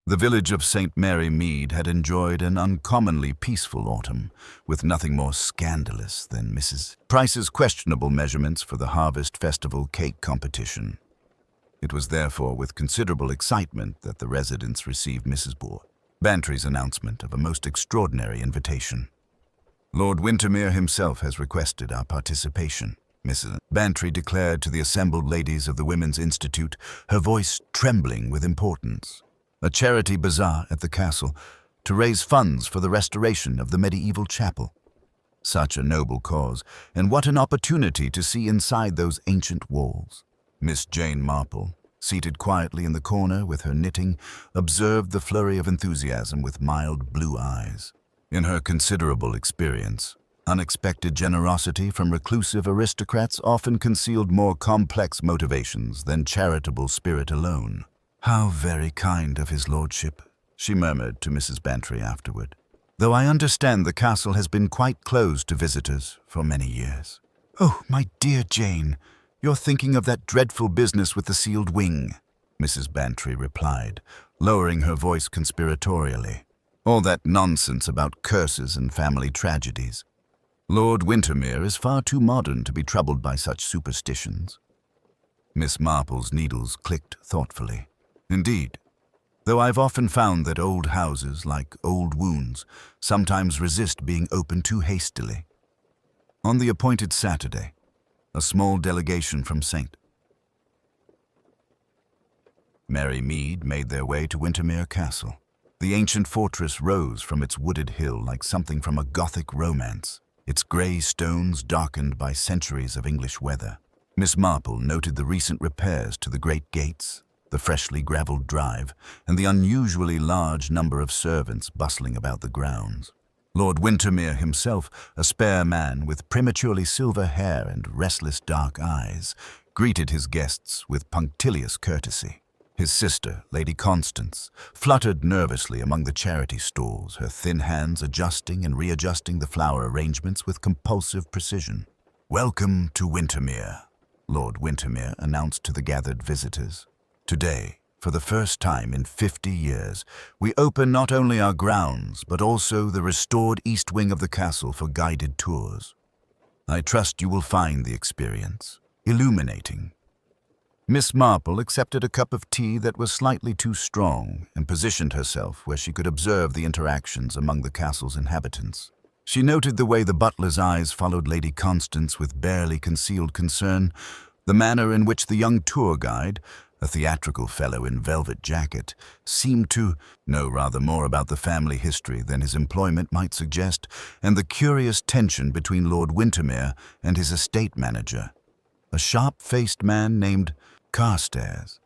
The village of St. Mary Mead had enjoyed an uncommonly peaceful autumn, with nothing more scandalous than Mrs. Price's questionable measurements for the Harvest Festival cake competition. It was therefore with considerable excitement that the residents received Mrs. Bantry's announcement of a most extraordinary invitation. "Lord Wintermere himself has requested our participation," Mrs. Bantry declared to the assembled ladies of the Women's Institute, her voice trembling with importance. "A charity bazaar at the castle to raise funds for the restoration of the medieval chapel. Such a noble cause, and what an opportunity to see inside those ancient walls." Miss Jane Marple, seated quietly in the corner with her knitting, observed the flurry of enthusiasm with mild blue eyes. In her considerable experience, unexpected generosity from reclusive aristocrats often concealed more complex motivations than charitable spirit alone. "How very kind of his lordship," she murmured to Mrs. Bantry afterward, "though I understand the castle has been quite closed to visitors for many years." "Oh, my dear Jane, you're thinking of that dreadful business with the sealed wing," Mrs. Bantry replied, lowering her voice conspiratorially. "All that nonsense about curses and family tragedies. Lord Wintermere is far too modern to be troubled by such superstitions." Miss Marple's needles clicked thoughtfully. "Indeed, though I've often found that old houses, like old wounds, sometimes resist being opened too hastily. On the appointed Saturday, a small delegation from St. Mary Mead made their way to Wintermere Castle. The ancient fortress rose from its wooded hill like something from a Gothic romance, its grey stones darkened by centuries of English weather. Miss Marple noted the recent repairs to the great gates, the freshly gravelled drive, and the unusually large number of servants bustling about the grounds. Lord Wintermere himself, a spare man with prematurely silver hair and restless dark eyes, greeted his guests with punctilious courtesy. His sister, Lady Constance, fluttered nervously among the charity stalls, her thin hands adjusting and readjusting the flower arrangements with compulsive precision. "Welcome to Wintermere," Lord Wintermere announced to the gathered visitors. "Today, for the first time in 50 years, we open not only our grounds, but also the restored east wing of the castle for guided tours. I trust you will find the experience illuminating." Miss Marple accepted a cup of tea that was slightly too strong and positioned herself where she could observe the interactions among the castle's inhabitants. She noted the way the butler's eyes followed Lady Constance with barely concealed concern, the manner in which the young tour guide, a theatrical fellow in velvet jacket, seemed to know rather more about the family history than his employment might suggest, and the curious tension between Lord Wintermere and his estate manager, a sharp-faced man named Carstairs.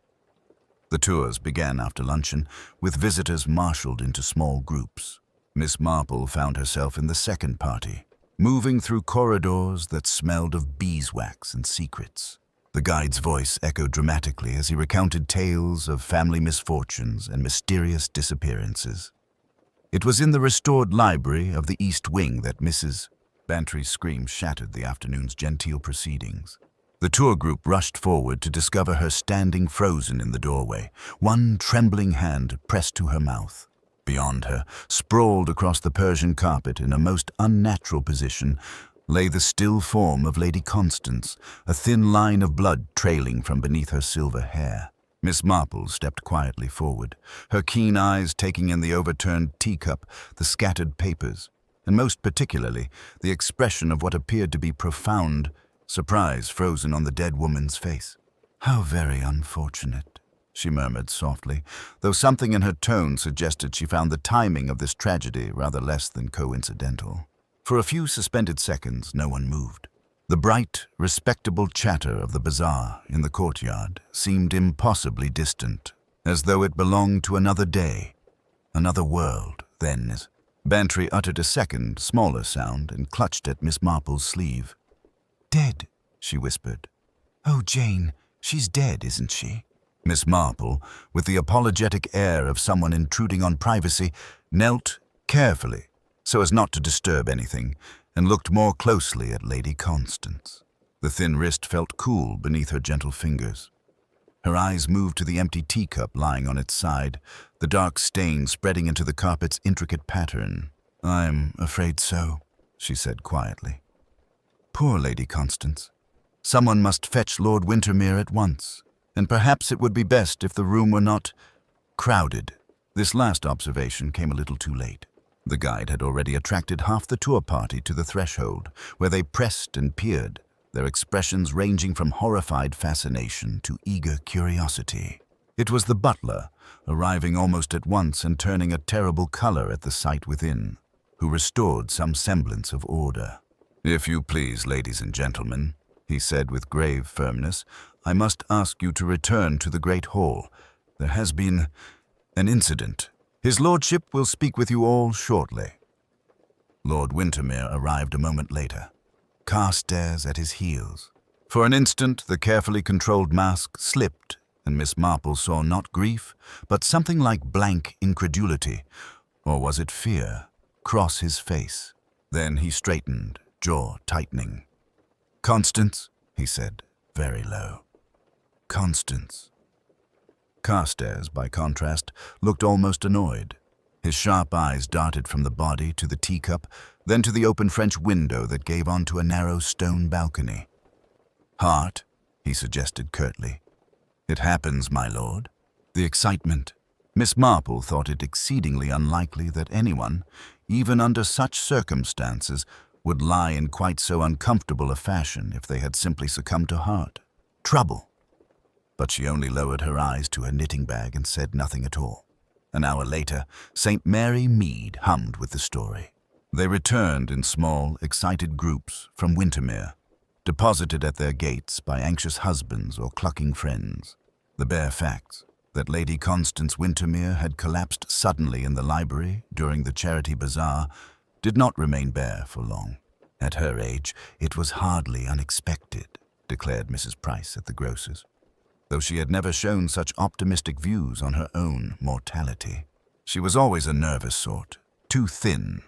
The tours began after luncheon, with visitors marshaled into small groups. Miss Marple found herself in the second party, moving through corridors that smelled of beeswax and secrets. The guide's voice echoed dramatically as he recounted tales of family misfortunes and mysterious disappearances. It was in the restored library of the East Wing that Mrs. Bantry's scream shattered the afternoon's genteel proceedings. The tour group rushed forward to discover her standing frozen in the doorway, one trembling hand pressed to her mouth. Beyond her, sprawled across the Persian carpet in a most unnatural position, lay the still form of Lady Constance, a thin line of blood trailing from beneath her silver hair. Miss Marple stepped quietly forward, her keen eyes taking in the overturned teacup, the scattered papers, and most particularly the expression of what appeared to be profound surprise frozen on the dead woman's face. "How very unfortunate," she murmured softly, though something in her tone suggested she found the timing of this tragedy rather less than coincidental. For a few suspended seconds, no one moved. The bright, respectable chatter of the bazaar in the courtyard seemed impossibly distant, as though it belonged to another day, another world. Then, as Bantry uttered a second, smaller sound and clutched at Miss Marple's sleeve. "Dead," she whispered. "Oh, Jane, she's dead, isn't she?" Miss Marple, with the apologetic air of someone intruding on privacy, knelt carefully, so as not to disturb anything, and looked more closely at Lady Constance. The thin wrist felt cool beneath her gentle fingers. Her eyes moved to the empty teacup lying on its side, the dark stain spreading into the carpet's intricate pattern. "I'm afraid so," she said quietly. "Poor Lady Constance. Someone must fetch Lord Wintermere at once, and perhaps it would be best if the room were not crowded." This last observation came a little too late. The guide had already attracted half the tour party to the threshold, where they pressed and peered, their expressions ranging from horrified fascination to eager curiosity. It was the butler, arriving almost at once and turning a terrible color at the sight within, who restored some semblance of order. "If you please, ladies and gentlemen," he said with grave firmness, "I must ask you to return to the great hall. There has been an incident. His lordship will speak with you all shortly." Lord Wintermere arrived a moment later, Carstairs at his heels. For an instant, the carefully controlled mask slipped, and Miss Marple saw not grief, but something like blank incredulity, or was it fear, cross his face. Then he straightened, jaw tightening. "Constance," he said, very low. "Constance." Carstairs, by contrast, looked almost annoyed. His sharp eyes darted from the body to the teacup, then to the open French window that gave onto a narrow stone balcony. "Heart," he suggested curtly. "It happens, my lord." The excitement. Miss Marple thought it exceedingly unlikely that anyone, even under such circumstances, would lie in quite so uncomfortable a fashion if they had simply succumbed to heart. Trouble. But she only lowered her eyes to her knitting bag and said nothing at all. An hour later, St. Mary Mead hummed with the story. They returned in small, excited groups from Wintermere, deposited at their gates by anxious husbands or clucking friends. The bare facts that Lady Constance Wintermere had collapsed suddenly in the library during the charity bazaar did not remain bare for long. "At her age, it was hardly unexpected," declared Mrs. Price at the grocer's, though she had never shown such optimistic views on her own mortality. "She was always a nervous sort, too thin.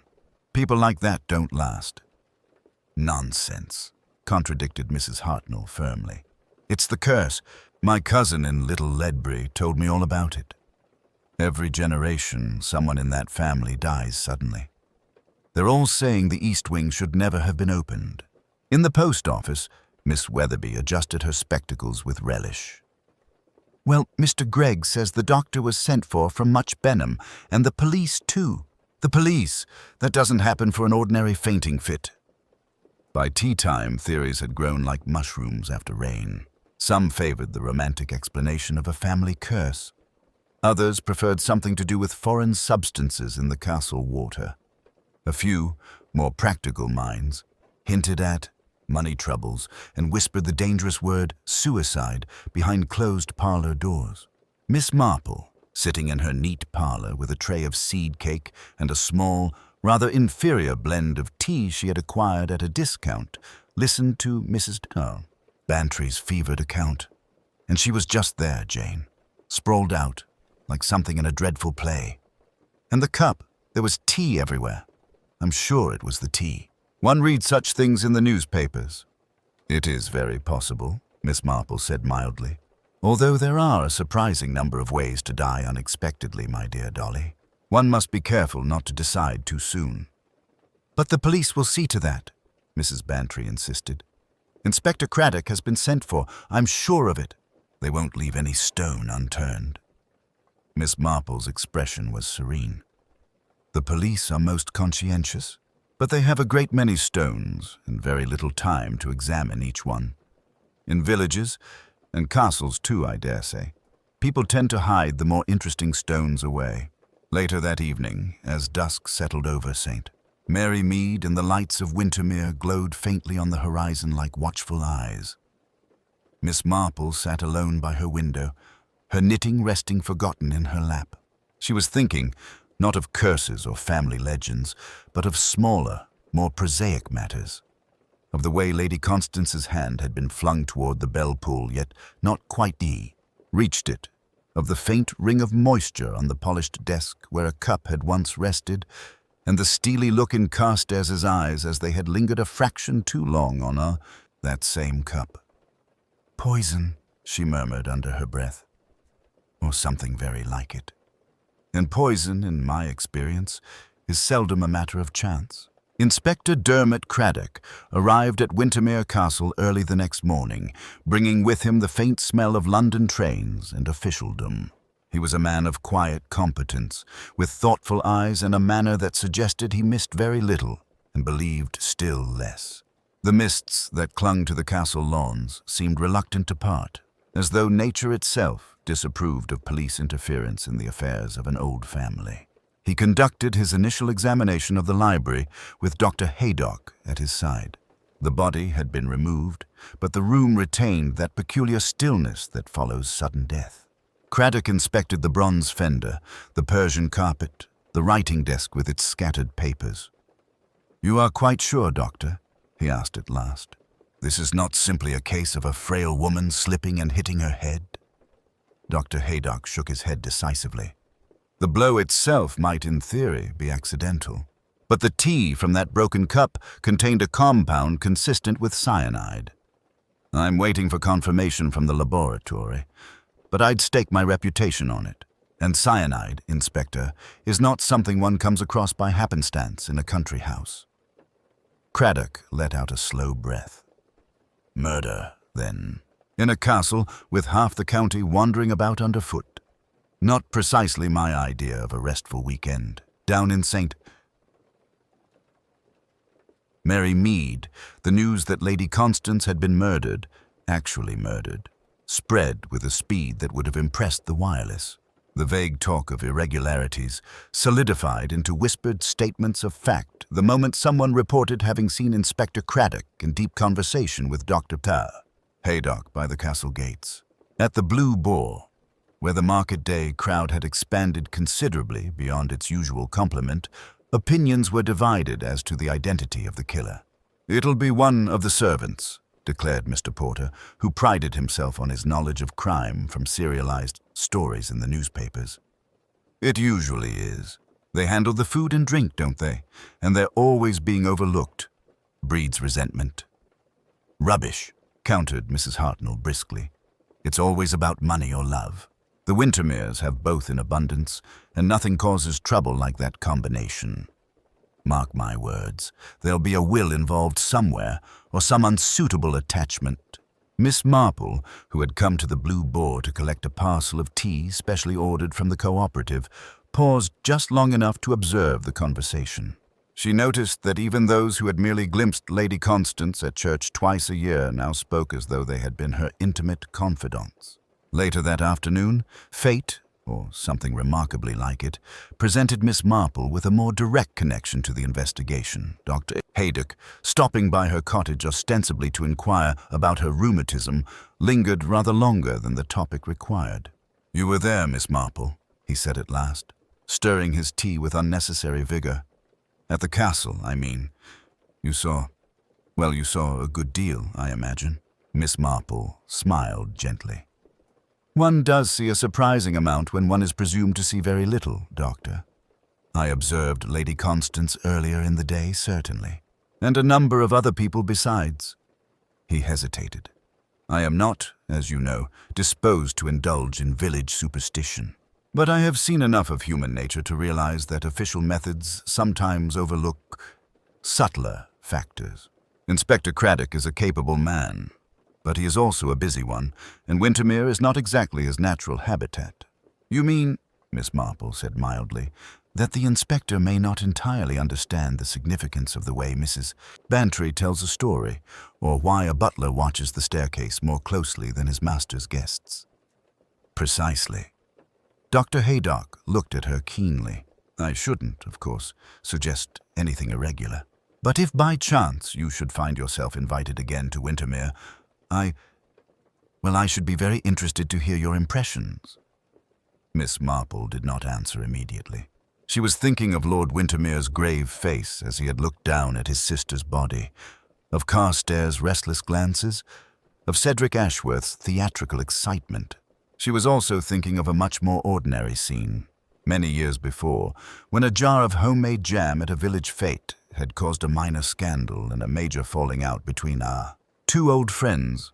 People like that don't last." "Nonsense," contradicted Mrs. Hartnell firmly. "It's the curse. My cousin in Little Ledbury told me all about it. Every generation, someone in that family dies suddenly. They're all saying the East Wing should never have been opened." In the post office, Miss Weatherby adjusted her spectacles with relish. "Well, Mr. Gregg says the doctor was sent for from Much Benham, and the police too." "The police? That doesn't happen for an ordinary fainting fit." By tea time, theories had grown like mushrooms after rain. Some favored the romantic explanation of a family curse. Others preferred something to do with foreign substances in the castle water. A few, more practical minds, hinted at money troubles and whispered the dangerous word suicide behind closed parlor doors. Miss Marple, sitting in her neat parlor with a tray of seed cake and a small, rather inferior blend of tea she had acquired at a discount, listened to Mrs. Bantry's fevered account. And she was just there, Jane, sprawled out, like something in a dreadful play. And the cup, there was tea everywhere. I'm sure it was the tea. One reads such things in the newspapers. "It is very possible," Miss Marple said mildly. "Although there are a surprising number of ways to die unexpectedly, my dear Dolly. One must be careful not to decide too soon." "But the police will see to that," Mrs. Bantry insisted. "Inspector Craddock has been sent for, I'm sure of it." "They won't leave any stone unturned." Miss Marple's expression was serene. "The police are most conscientious, but they have a great many stones and very little time to examine each one. In villages, and castles too, I dare say, people tend to hide the more interesting stones away." Later that evening, as dusk settled over St. Mary Mead and the lights of Wintermere glowed faintly on the horizon like watchful eyes. Miss Marple sat alone by her window, her knitting resting forgotten in her lap. She was thinking, not of curses or family legends, but of smaller, more prosaic matters. Of the way Lady Constance's hand had been flung toward the bell pull, yet not quite reached it. Of the faint ring of moisture on the polished desk where a cup had once rested, and the steely look in Carstairs's eyes as they had lingered a fraction too long on that same cup. "Poison," she murmured under her breath. Or something very like it. And poison, in my experience, is seldom a matter of chance. Inspector Dermot Craddock arrived at Wintermere Castle early the next morning, bringing with him the faint smell of London trains and officialdom. He was a man of quiet competence, with thoughtful eyes and a manner that suggested he missed very little and believed still less. The mists that clung to the castle lawns seemed reluctant to part, as though nature itself disapproved of police interference in the affairs of an old family. He conducted his initial examination of the library with Dr. Haydock at his side. The body had been removed, but the room retained that peculiar stillness that follows sudden death. Craddock inspected the bronze fender, the Persian carpet, the writing desk with its scattered papers. "You are quite sure, Doctor?" he asked at last. "This is not simply a case of a frail woman slipping and hitting her head?" Dr. Haydock shook his head decisively. The blow itself might, in theory, be accidental, but the tea from that broken cup contained a compound consistent with cyanide. I'm waiting for confirmation from the laboratory, but I'd stake my reputation on it. And cyanide, Inspector, is not something one comes across by happenstance in a country house. Craddock let out a slow breath. Murder, then, in a castle with half the county wandering about underfoot. Not precisely my idea of a restful weekend. Down in St. Mary Mead, the news that Lady Constance had been murdered, actually murdered, spread with a speed that would have impressed the wireless. The vague talk of irregularities solidified into whispered statements of fact the moment someone reported having seen Inspector Craddock in deep conversation with Dr. Haydock by the castle gates. At the Blue Boar, where the market day crowd had expanded considerably beyond its usual complement, opinions were divided as to the identity of the killer. "It'll be one of the servants," declared Mr. Porter, who prided himself on his knowledge of crime from serialized stories in the newspapers. "It usually is. They handle the food and drink, don't they? And they're always being overlooked. Breeds resentment." "Rubbish," countered Mrs. Hartnell briskly. "It's always about money or love. The Wintermeres have both in abundance, and nothing causes trouble like that combination. Mark my words, there'll be a will involved somewhere, or some unsuitable attachment." Miss Marple, who had come to the Blue Boar to collect a parcel of tea specially ordered from the cooperative, paused just long enough to observe the conversation. She noticed that even those who had merely glimpsed Lady Constance at church twice a year now spoke as though they had been her intimate confidants. Later that afternoon, fate, or something remarkably like it, presented Miss Marple with a more direct connection to the investigation. Dr. Haydock, stopping by her cottage ostensibly to inquire about her rheumatism, lingered rather longer than the topic required. "You were there, Miss Marple," he said at last, stirring his tea with unnecessary vigor. "At the castle, I mean. You saw a good deal, I imagine." Miss Marple smiled gently. "One does see a surprising amount when one is presumed to see very little, Doctor. I observed Lady Constance earlier in the day, certainly, and a number of other people besides." He hesitated. "I am not, as you know, disposed to indulge in village superstition, but I have seen enough of human nature to realize that official methods sometimes overlook subtler factors. Inspector Craddock is a capable man, but he is also a busy one, and Wintermere is not exactly his natural habitat." "You mean," Miss Marple said mildly, "that the inspector may not entirely understand the significance of the way Mrs. Bantry tells a story, or why a butler watches the staircase more closely than his master's guests." "Precisely." Dr. Haydock looked at her keenly. "I shouldn't, of course, suggest anything irregular. But if by chance you should find yourself invited again to Wintermere, I should be very interested to hear your impressions." Miss Marple did not answer immediately. She was thinking of Lord Wintermere's grave face as he had looked down at his sister's body, of Carstairs' restless glances, of Cedric Ashworth's theatrical excitement. She was also thinking of a much more ordinary scene, many years before, when a jar of homemade jam at a village fete had caused a minor scandal and a major falling out between two old friends.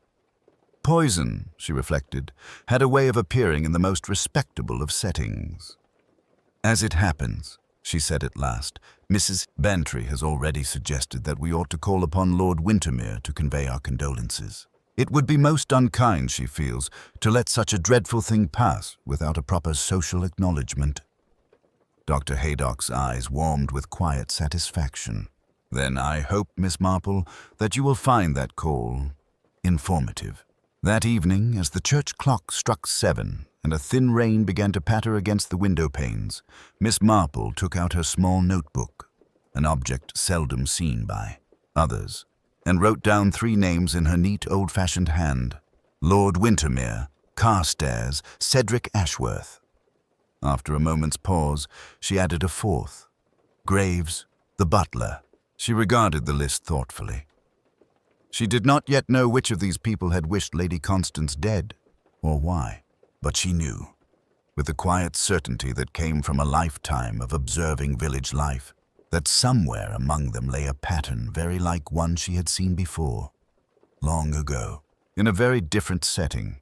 Poison, she reflected, had a way of appearing in the most respectable of settings. As it happens, she said at last, Mrs. Bantry has already suggested that we ought to call upon Lord Wintermere to convey our condolences. It would be most unkind, she feels, to let such a dreadful thing pass without a proper social acknowledgement. Dr. Haydock's eyes warmed with quiet satisfaction. Then I hope, Miss Marple, that you will find that call informative. That evening, as the church clock struck 7 and a thin rain began to patter against the window panes, Miss Marple took out her small notebook, an object seldom seen by others, and wrote down 3 names in her neat old-fashioned hand: Lord Wintermere, Carstairs, Cedric Ashworth. After a moment's pause, she added a 4th, Graves, the butler. She regarded the list thoughtfully. She did not yet know which of these people had wished Lady Constance dead, or why, but she knew, with the quiet certainty that came from a lifetime of observing village life, that somewhere among them lay a pattern very like one she had seen before, long ago, in a very different setting.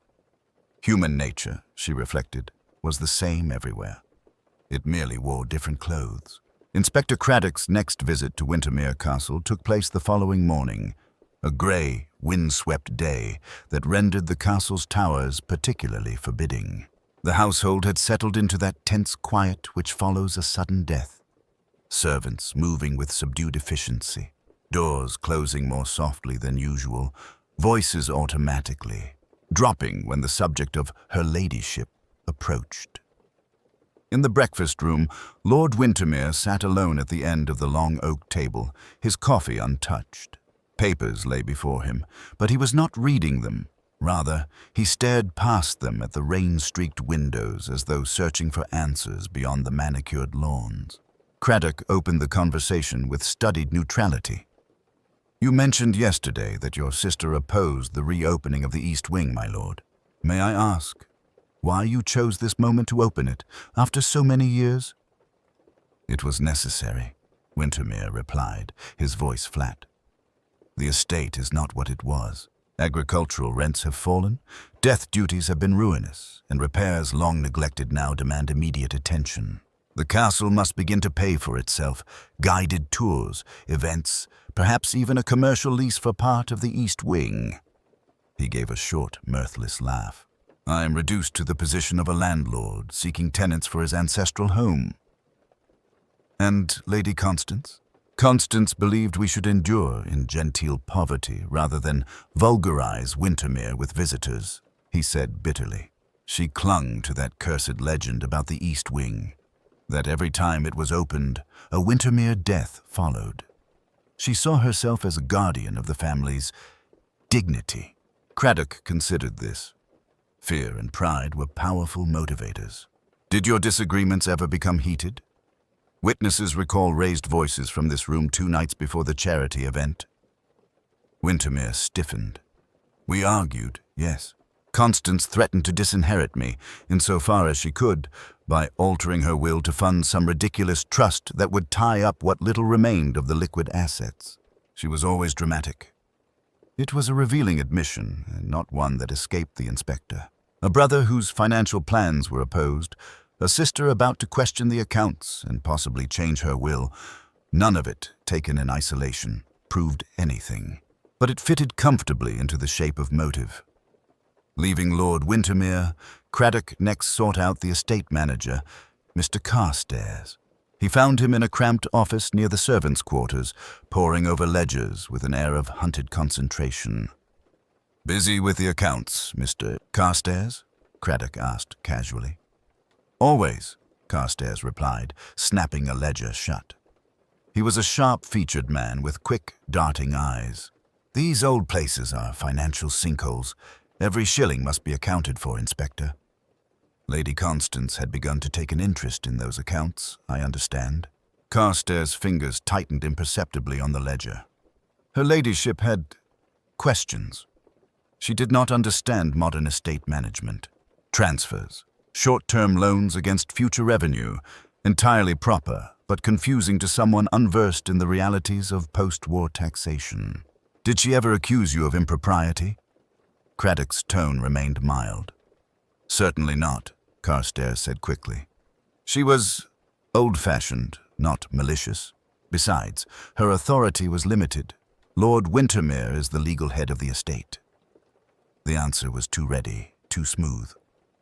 Human nature, she reflected, was the same everywhere. It merely wore different clothes. Inspector Craddock's next visit to Wintermere Castle took place the following morning, a grey, wind-swept day that rendered the castle's towers particularly forbidding. The household had settled into that tense quiet which follows a sudden death. Servants moving with subdued efficiency, doors closing more softly than usual, voices automatically, dropping when the subject of her ladyship approached. In the breakfast room, Lord Wintermere sat alone at the end of the long oak table, his coffee untouched. Papers lay before him, but he was not reading them. Rather, he stared past them at the rain-streaked windows as though searching for answers beyond the manicured lawns. Craddock opened the conversation with studied neutrality. "You mentioned yesterday that your sister opposed the reopening of the East Wing, my lord. May I ask why you chose this moment to open it, after so many years?" "It was necessary," Wintermere replied, his voice flat. "The estate is not what it was. Agricultural rents have fallen, death duties have been ruinous, and repairs long neglected now demand immediate attention. The castle must begin to pay for itself, guided tours, events, perhaps even a commercial lease for part of the East Wing." He gave a short, mirthless laugh. "I am reduced to the position of a landlord seeking tenants for his ancestral home." "And Lady Constance?" "Constance believed we should endure in genteel poverty rather than vulgarize Wintermere with visitors," he said bitterly. "She clung to that cursed legend about the East Wing, that every time it was opened, a Wintermere death followed. She saw herself as a guardian of the family's dignity." Craddock considered this. Fear and pride were powerful motivators. "Did your disagreements ever become heated? Witnesses recall raised voices from this room 2 nights before the charity event." Wintermere stiffened. "We argued, yes. Constance threatened to disinherit me, insofar as she could, by altering her will to fund some ridiculous trust that would tie up what little remained of the liquid assets. She was always dramatic." It was a revealing admission, and not one that escaped the inspector. A brother whose financial plans were opposed, a sister about to question the accounts and possibly change her will. None of it, taken in isolation, proved anything. But it fitted comfortably into the shape of motive. Leaving Lord Wintermere, Craddock next sought out the estate manager, Mr. Carstairs. He found him in a cramped office near the servants' quarters, poring over ledgers with an air of hunted concentration. "Busy with the accounts, Mr. Carstairs?" Craddock asked casually. "Always," Carstairs replied, snapping a ledger shut. He was a sharp-featured man with quick, darting eyes. "These old places are financial sinkholes. Every shilling must be accounted for, Inspector." Lady Constance had begun to take an interest in those accounts, I understand. Carstairs' fingers tightened imperceptibly on the ledger. Her ladyship had questions. She did not understand modern estate management. Transfers, short-term loans against future revenue, entirely proper, but confusing to someone unversed in the realities of post-war taxation. "Did she ever accuse you of impropriety?" Craddock's tone remained mild. "Certainly not," Carstairs said quickly. "She was old-fashioned, not malicious. Besides, her authority was limited. Lord Wintermere is the legal head of the estate." The answer was too ready, too smooth.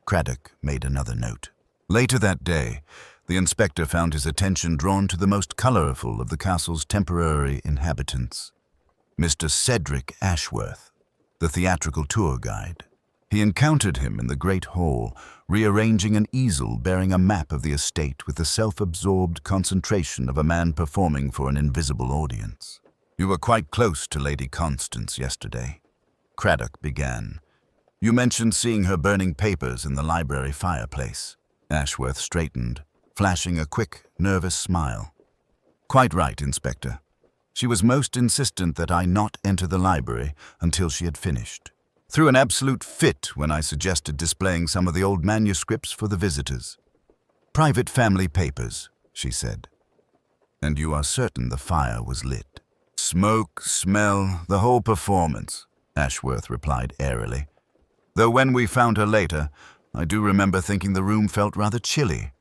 Craddock made another note. Later that day, the inspector found his attention drawn to the most colorful of the castle's temporary inhabitants, Mr. Cedric Ashworth, the theatrical tour guide. He encountered him in the great hall, rearranging an easel bearing a map of the estate with the self-absorbed concentration of a man performing for an invisible audience. "You were quite close to Lady Constance yesterday," Craddock began. "You mentioned seeing her burning papers in the library fireplace." Ashworth straightened, flashing a quick, nervous smile. "Quite right, Inspector. She was most insistent that I not enter the library until she had finished. Threw an absolute fit when I suggested displaying some of the old manuscripts for the visitors. Private family papers," she said. "And you are certain the fire was lit?" "Smoke, smell, the whole performance," Ashworth replied airily. "Though when we found her later, I do remember thinking the room felt rather chilly.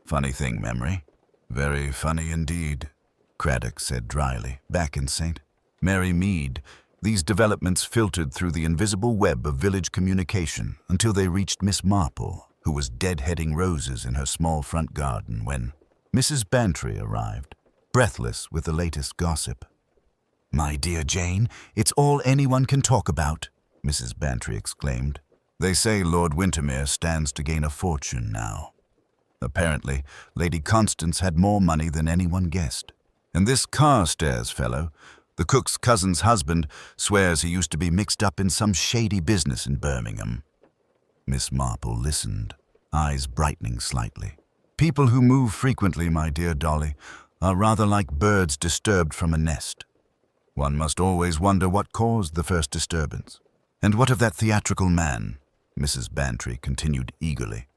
Funny thing, memory." "Very funny indeed," Craddock said dryly. Back in St. Mary Mead, these developments filtered through the invisible web of village communication until they reached Miss Marple, who was deadheading roses in her small front garden when Mrs. Bantry arrived, breathless with the latest gossip. "My dear Jane, it's all anyone can talk about," Mrs. Bantry exclaimed. "They say Lord Wintermere stands to gain a fortune now. Apparently, Lady Constance had more money than anyone guessed. And this Carstairs fellow, the cook's cousin's husband, swears he used to be mixed up in some shady business in Birmingham." Miss Marple listened, eyes brightening slightly. "People who move frequently, my dear Dolly, are rather like birds disturbed from a nest. One must always wonder what caused the first disturbance. And what of that theatrical man?" Mrs. Bantry continued eagerly.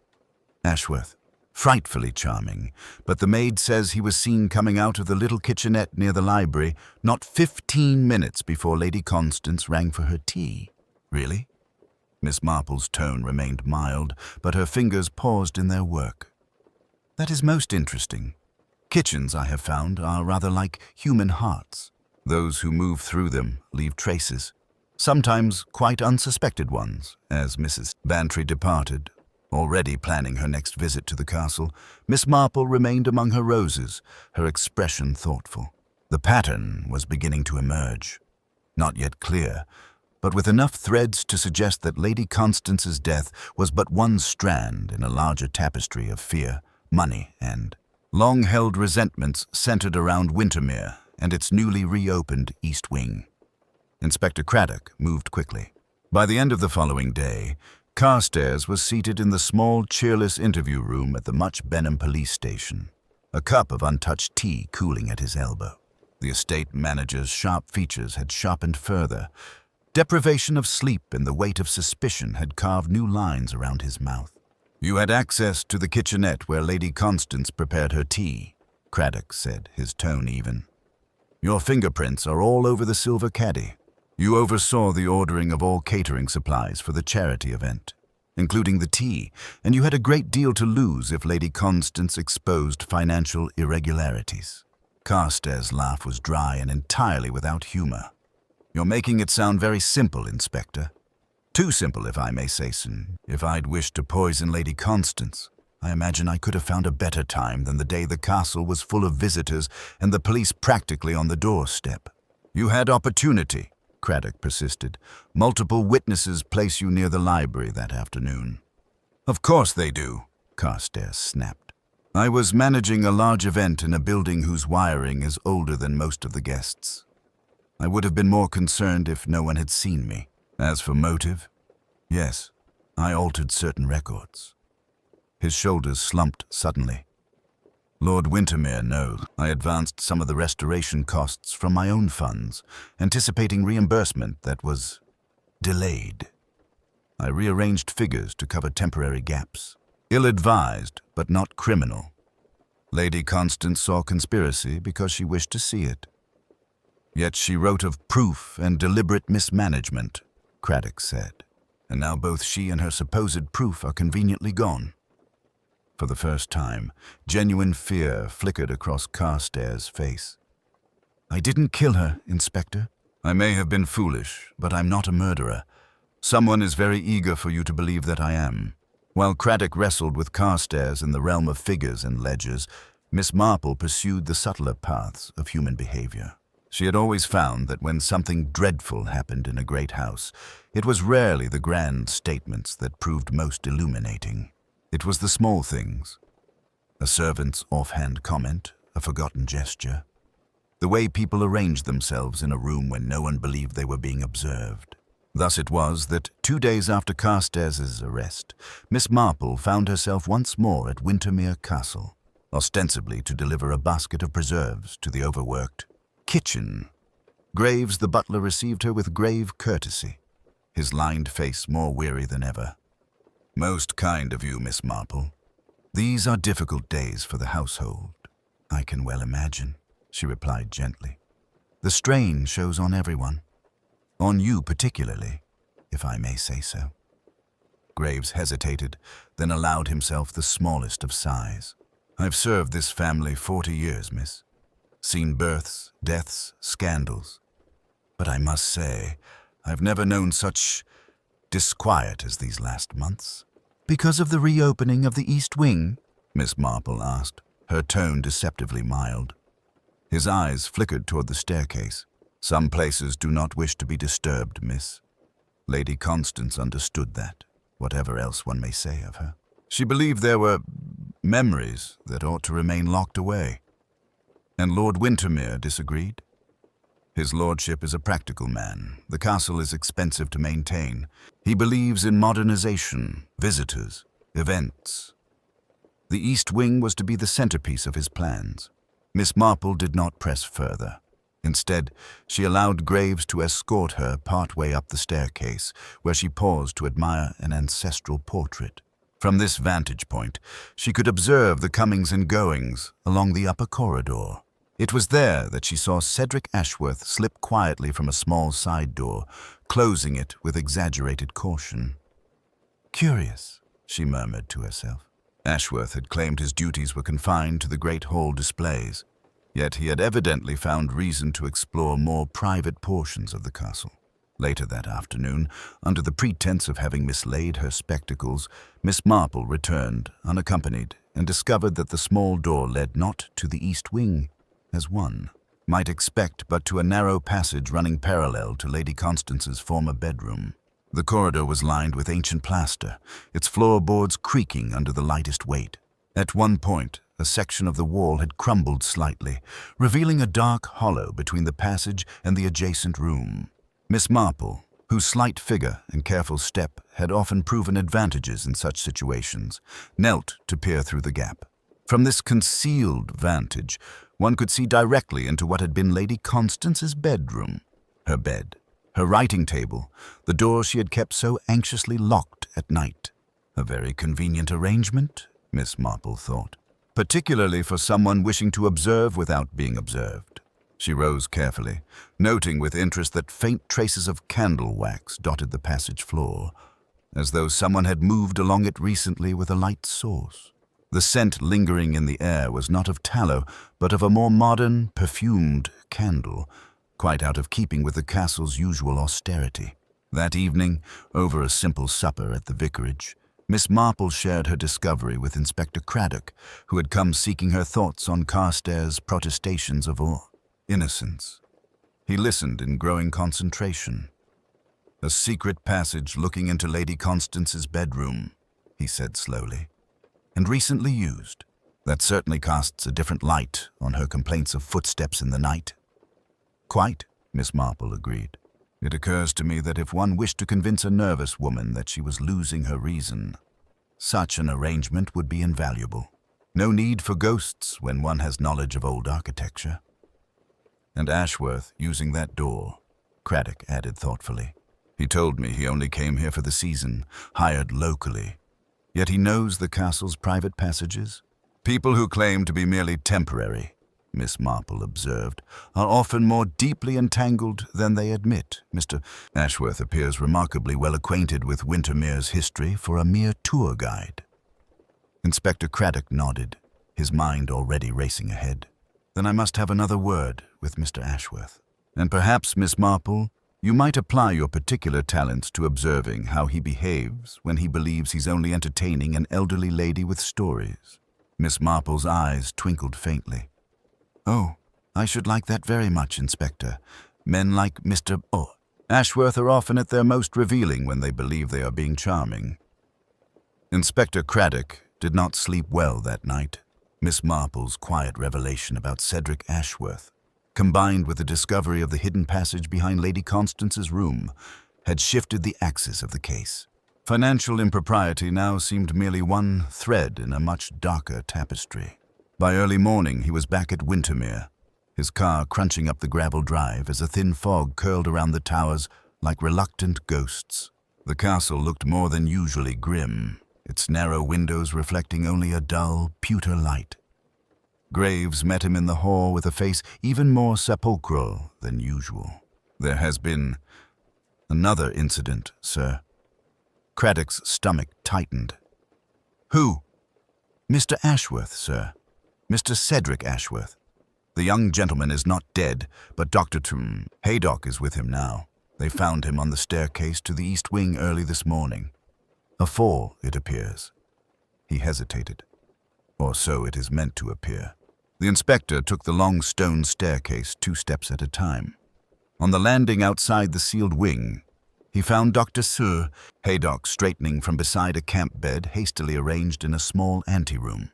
"Ashworth. Frightfully charming, but the maid says he was seen coming out of the little kitchenette near the library not 15 minutes before Lady Constance rang for her tea." "Really?" Miss Marple's tone remained mild, but her fingers paused in their work. "That is most interesting. Kitchens, I have found, are rather like human hearts. Those who move through them leave traces, sometimes quite unsuspected ones." As Mrs. Bantry departed, already planning her next visit to the castle, Miss Marple remained among her roses, her expression thoughtful. The pattern was beginning to emerge. Not yet clear, but with enough threads to suggest that Lady Constance's death was but one strand in a larger tapestry of fear, money, and long-held resentments centered around Wintermere and its newly reopened East Wing. Inspector Craddock moved quickly. By the end of the following day, Carstairs was seated in the small, cheerless interview room at the Much Benham police station, a cup of untouched tea cooling at his elbow. The estate manager's sharp features had sharpened further. Deprivation of sleep and the weight of suspicion had carved new lines around his mouth. "You had access to the kitchenette where Lady Constance prepared her tea," Craddock said, his tone even. "Your fingerprints are all over the silver caddy. You oversaw the ordering of all catering supplies for the charity event, including the tea, and you had a great deal to lose if Lady Constance exposed financial irregularities." Carstairs' laugh was dry and entirely without humor. "You're making it sound very simple, Inspector. Too simple, if I may say so. If I'd wished to poison Lady Constance, I imagine I could have found a better time than the day the castle was full of visitors and the police practically on the doorstep." "You had opportunity," Craddock persisted. "Multiple witnesses place you near the library that afternoon." "Of course they do," Carstairs snapped. "I was managing a large event in a building whose wiring is older than most of the guests. I would have been more concerned if no one had seen me. As for motive, yes, I altered certain records." His shoulders slumped suddenly. "Lord Wintermere knows I advanced some of the restoration costs from my own funds, anticipating reimbursement that was delayed. I rearranged figures to cover temporary gaps. Ill-advised, but not criminal. Lady Constance saw conspiracy because she wished to see it. Yet she wrote of proof and deliberate mismanagement," Craddock said. and now both she and her supposed proof are conveniently gone. For the first time, genuine fear flickered across Carstairs' face. "I didn't kill her, Inspector. I may have been foolish, but I'm not a murderer. Someone is very eager for you to believe that I am." While Craddock wrestled with Carstairs in the realm of figures and ledgers, Miss Marple pursued the subtler paths of human behavior. She had always found that when something dreadful happened in a great house, it was rarely the grand statements that proved most illuminating. It was the small things. A servant's offhand comment, a forgotten gesture. The way people arranged themselves in a room when no one believed they were being observed. Thus it was that 2 days after Carstairs' arrest, Miss Marple found herself once more at Wintermere Castle, ostensibly to deliver a basket of preserves to the overworked kitchen. Graves, the butler, received her with grave courtesy, his lined face more weary than ever. "Most kind of you, Miss Marple. These are difficult days for the household." "I can well imagine," she replied gently. "The strain shows on everyone. On you particularly, if I may say so." Graves hesitated, then allowed himself the smallest of sighs. "I've served this family 40 years, miss. Seen births, deaths, scandals. But I must say, I've never known such disquiet as these last months." "Because of the reopening of the East Wing?" Miss Marple asked, her tone deceptively mild. His eyes flickered toward the staircase. "Some places do not wish to be disturbed, miss. Lady Constance understood that, whatever else one may say of her. She believed there were memories that ought to remain locked away. And Lord Wintermere disagreed. His lordship is a practical man. The castle is expensive to maintain. He believes in modernization, visitors, events. The East Wing was to be the centerpiece of his plans. Miss Marple did not press further. Instead, she allowed Graves to escort her part-way up the staircase, where she paused to admire an ancestral portrait. From this vantage point, she could observe the comings and goings along the upper corridor. It was there that she saw Cedric Ashworth slip quietly from a small side door, closing it with exaggerated caution. "Curious," she murmured to herself. Ashworth had claimed his duties were confined to the great hall displays, yet he had evidently found reason to explore more private portions of the castle. Later that afternoon, under the pretense of having mislaid her spectacles, Miss Marple returned, unaccompanied, and discovered that the small door led not to the East Wing, as one might expect, but to a narrow passage running parallel to Lady Constance's former bedroom. The corridor was lined with ancient plaster, its floorboards creaking under the lightest weight. At one point, a section of the wall had crumbled slightly, revealing a dark hollow between the passage and the adjacent room. Miss Marple, whose slight figure and careful step had often proven advantages in such situations, knelt to peer through the gap. From this concealed vantage, one could see directly into what had been Lady Constance's bedroom. Her bed, her writing table, the door she had kept so anxiously locked at night. A very convenient arrangement, Miss Marple thought, particularly for someone wishing to observe without being observed. She rose carefully, noting with interest that faint traces of candle wax dotted the passage floor, as though someone had moved along it recently with a light source. The scent lingering in the air was not of tallow, but of a more modern, perfumed candle, quite out of keeping with the castle's usual austerity. That evening, over a simple supper at the vicarage, Miss Marple shared her discovery with Inspector Craddock, who had come seeking her thoughts on Carstairs' protestations of innocence. He listened in growing concentration. "A secret passage looking into Lady Constance's bedroom," he said slowly, "and recently used. That certainly casts a different light on her complaints of footsteps in the night." "Quite," Miss Marple agreed. "It occurs to me that if one wished to convince a nervous woman that she was losing her reason, such an arrangement would be invaluable. No need for ghosts when one has knowledge of old architecture." "And Ashworth using that door," Craddock added thoughtfully. "He told me he only came here for the season, hired locally. Yet he knows the castle's private passages. People who claim to be merely temporary Miss Marple observed, are often more deeply entangled than they admit. Mr. Ashworth appears remarkably well acquainted with Wintermere's history for a mere tour guide. Inspector Craddock nodded, his mind already racing ahead. Then I must have another word with Mr. Ashworth. And perhaps, Miss Marple, you might apply your particular talents to observing how he behaves when he believes he's only entertaining an elderly lady with stories. Miss Marple's eyes twinkled faintly. Oh, I should like that very much, Inspector. Men like Mr. Ashworth are often at their most revealing when they believe they are being charming. Inspector Craddock did not sleep well that night. Miss Marple's quiet revelation about Cedric Ashworth, combined with the discovery of the hidden passage behind Lady Constance's room, had shifted the axis of the case. Financial impropriety now seemed merely one thread in a much darker tapestry. By early morning, he was back at Wintermere, his car crunching up the gravel drive as a thin fog curled around the towers like reluctant ghosts. The castle looked more than usually grim, its narrow windows reflecting only a dull, pewter light. Graves met him in the hall with a face even more sepulchral than usual. There has been another incident, sir. Craddock's stomach tightened. Who? Mr. Ashworth, sir. Mr. Cedric Ashworth. The young gentleman is not dead, but Dr. Haydock is with him now. They found him on the staircase to the east wing early this morning. A fall, it appears. He hesitated. Or so it is meant to appear. The inspector took the long stone staircase 2 steps at a time. On the landing outside the sealed wing, he found Dr. Sir Haydock straightening from beside a camp bed hastily arranged in a small anteroom.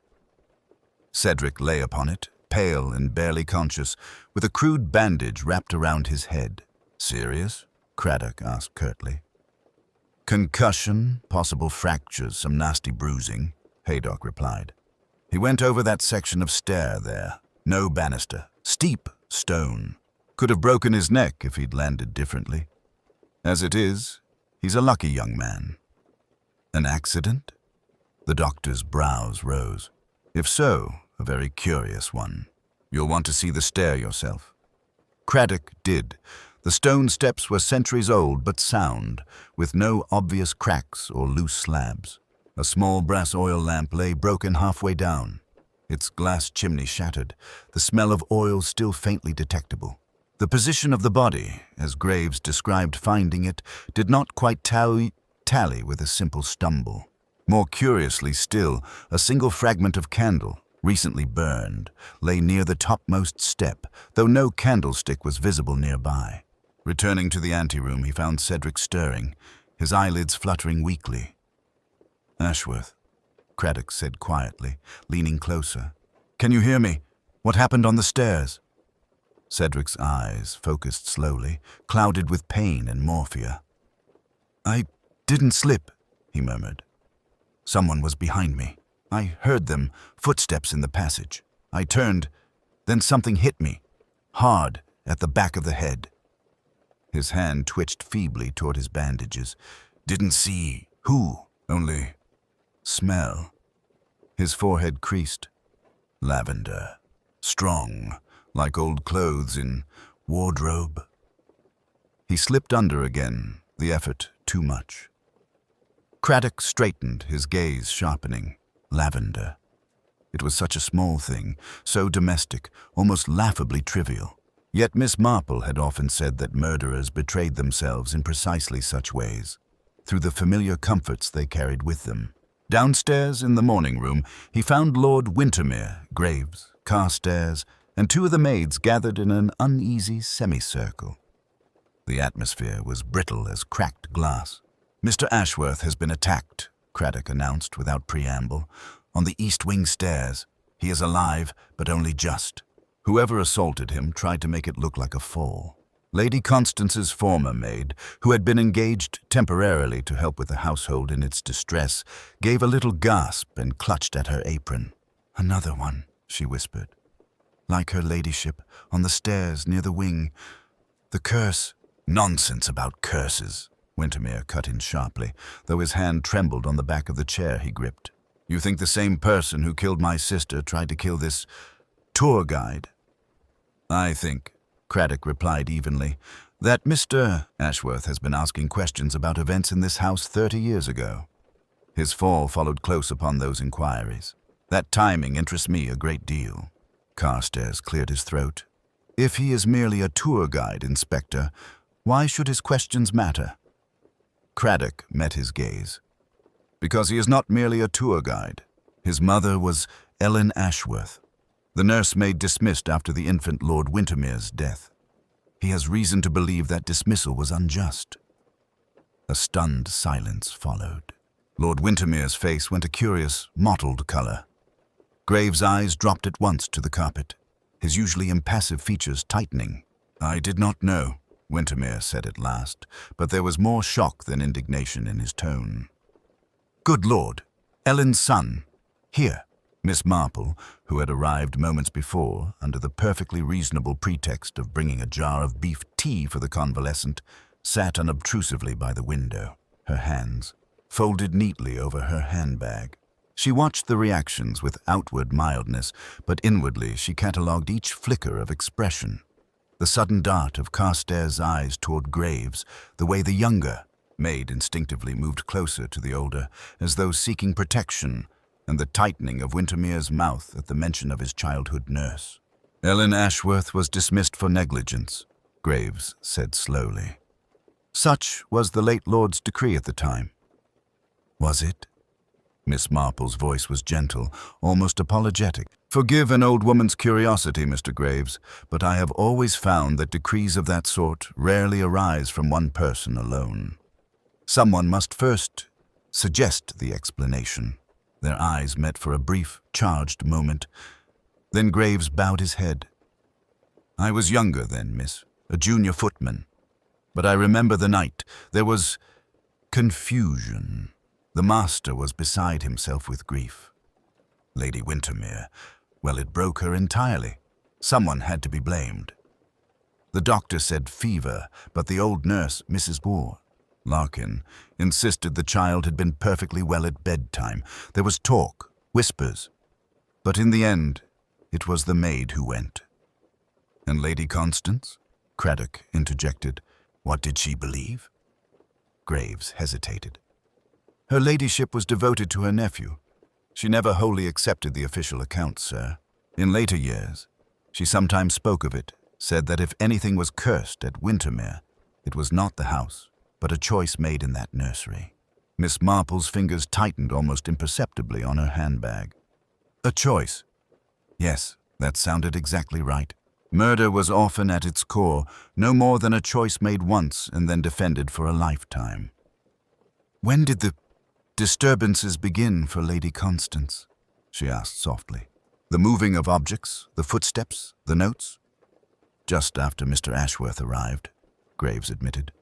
Cedric lay upon it, pale and barely conscious, with a crude bandage wrapped around his head. Serious? Craddock asked curtly. Concussion, possible fractures, some nasty bruising, Haydock replied. He went over that section of stair there. No banister. Steep stone. Could have broken his neck if he'd landed differently. As it is, he's a lucky young man. An accident? The doctor's brows rose. If so, a very curious one. You'll want to see the stair yourself. Craddock did. The stone steps were centuries old but sound, with no obvious cracks or loose slabs. A small brass oil lamp lay broken halfway down, its glass chimney shattered, the smell of oil still faintly detectable. The position of the body, as Graves described finding it, did not quite tally with a simple stumble. More curiously still, a single fragment of candle, recently burned, lay near the topmost step, though no candlestick was visible nearby. Returning to the anteroom, he found Cedric stirring, his eyelids fluttering weakly. Ashworth, Craddock said quietly, leaning closer. Can you hear me? What happened on the stairs? Cedric's eyes, focused slowly, clouded with pain and morphia. I didn't slip, he murmured. Someone was behind me. I heard them, footsteps in the passage. I turned, then something hit me, hard, at the back of the head. His hand twitched feebly toward his bandages. Didn't see who, only smell. His forehead creased. Lavender. Strong, like old clothes in wardrobe. He slipped under again, the effort too much. Craddock straightened, his gaze sharpening. Lavender. It was such a small thing, so domestic, almost laughably trivial. Yet Miss Marple had often said that murderers betrayed themselves in precisely such ways, through the familiar comforts they carried with them. Downstairs in the morning room, he found Lord Wintermere, Graves, Carstairs, and 2 of the maids gathered in an uneasy semicircle. The atmosphere was brittle as cracked glass. Mr. Ashworth has been attacked, Craddock announced without preamble, on the east wing stairs. He is alive, but only just. Whoever assaulted him tried to make it look like a fall. Lady Constance's former maid, who had been engaged temporarily to help with the household in its distress, gave a little gasp and clutched at her apron. Another one, she whispered. Like her ladyship, on the stairs near the wing. The curse. Nonsense about curses, Wintermere cut in sharply, though his hand trembled on the back of the chair he gripped. You think the same person who killed my sister tried to kill this tour guide? "I think," Craddock replied evenly, "that Mr. Ashworth has been asking questions about events in this house 30 years ago. His fall followed close upon those inquiries. That timing interests me a great deal." Carstairs cleared his throat. "If he is merely a tour guide, Inspector, why should his questions matter?" Craddock met his gaze. "Because he is not merely a tour guide. His mother was Ellen Ashworth, the nursemaid dismissed after the infant Lord Wintermere's death. He has reason to believe that dismissal was unjust." A stunned silence followed. Lord Wintermere's face went a curious, mottled color. Graves' eyes dropped at once to the carpet, his usually impassive features tightening. "I did not know," Wintermere said at last, but there was more shock than indignation in his tone. "Good Lord, Ellen's son, here." Miss Marple, who had arrived moments before under the perfectly reasonable pretext of bringing a jar of beef tea for the convalescent, sat unobtrusively by the window, her hands folded neatly over her handbag. She watched the reactions with outward mildness, but inwardly she catalogued each flicker of expression. The sudden dart of Carstairs' eyes toward Graves, the way the younger maid instinctively moved closer to the older, as though seeking protection, and the tightening of Wintermere's mouth at the mention of his childhood nurse. "Ellen Ashworth was dismissed for negligence," Graves said slowly. "Such was the late Lord's decree at the time." "Was it?" Miss Marple's voice was gentle, almost apologetic. "Forgive an old woman's curiosity, Mr. Graves, but I have always found that decrees of that sort rarely arise from one person alone. Someone must first suggest the explanation." Their eyes met for a brief, charged moment. Then Graves bowed his head. "I was younger then, miss, a junior footman. But I remember the night. There was confusion. The master was beside himself with grief. Lady Wintermere, well, it broke her entirely. Someone had to be blamed. The doctor said fever, but the old nurse, Mrs. Larkin, insisted the child had been perfectly well at bedtime. There was talk, whispers. But in the end, it was the maid who went." "And Lady Constance?" Craddock interjected. "What did she believe?" Graves hesitated. "Her ladyship was devoted to her nephew. She never wholly accepted the official account, sir. In later years, she sometimes spoke of it, said that if anything was cursed at Wintermere, it was not the house, but a choice made in that nursery." Miss Marple's fingers tightened almost imperceptibly on her handbag. "A choice? Yes, that sounded exactly right. Murder was often at its core no more than a choice made once and then defended for a lifetime." "When did the disturbances begin for Lady Constance?" she asked softly. "The moving of objects, the footsteps, the notes?" "Just after Mr. Ashworth arrived," Graves admitted.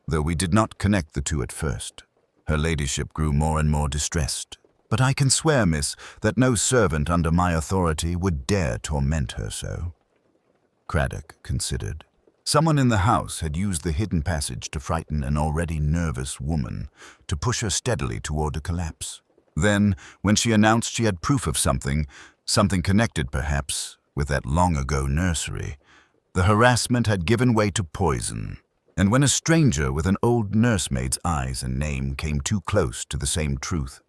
"Though we did not connect the two at first. Her ladyship grew more and more distressed. But I can swear, miss, that no servant under my authority would dare torment her so." Craddock considered. Someone in the house had used the hidden passage to frighten an already nervous woman, to push her steadily toward a collapse. Then, when she announced she had proof of something connected perhaps with that long-ago nursery, the harassment had given way to poison. And when a stranger with an old nursemaid's eyes and name came too close to the same truth,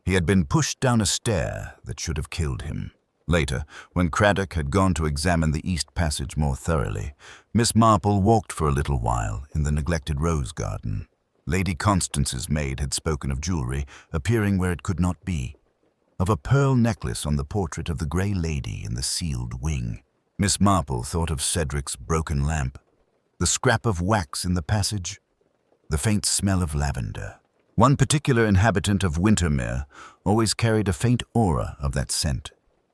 he had been pushed down a stair that should have killed him. Later, when Craddock had gone to examine the east passage more thoroughly, Miss Marple walked for a little while in the neglected rose garden. Lady Constance's maid had spoken of jewelry appearing where it could not be, of a pearl necklace on the portrait of the grey lady in the sealed wing. Miss Marple thought of Cedric's broken lamp, the scrap of wax in the passage, the faint smell of lavender. One particular inhabitant of Wintermere always carried a faint aura of that scent.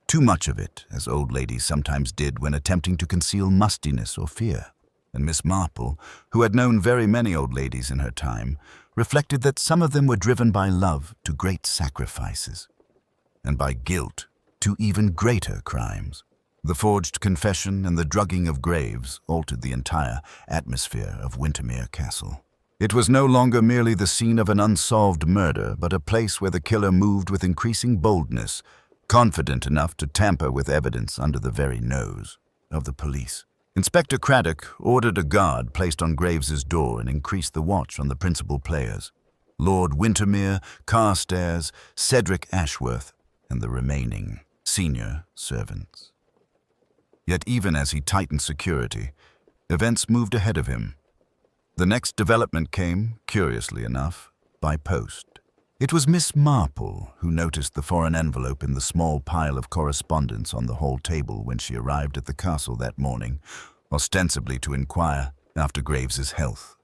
Too much of it, as old ladies sometimes did when attempting to conceal mustiness or fear. And Miss Marple, who had known very many old ladies in her time, reflected that some of them were driven by love to great sacrifices, and by guilt to even greater crimes. The forged confession and the drugging of Graves altered the entire atmosphere of Wintermere Castle. It was no longer merely the scene of an unsolved murder, but a place where the killer moved with increasing boldness, confident enough to tamper with evidence under the very nose. of the police. Inspector Craddock ordered a guard placed on Graves's door and increased the watch on the principal players, Lord Wintermere, Carstairs, Cedric Ashworth, and the remaining senior servants. Yet even as he tightened security, events moved ahead of him. The next development came, curiously enough, by post. It was Miss Marple who noticed the foreign envelope in the small pile of correspondence on the hall table when she arrived at the castle that morning, ostensibly to inquire after Graves's health.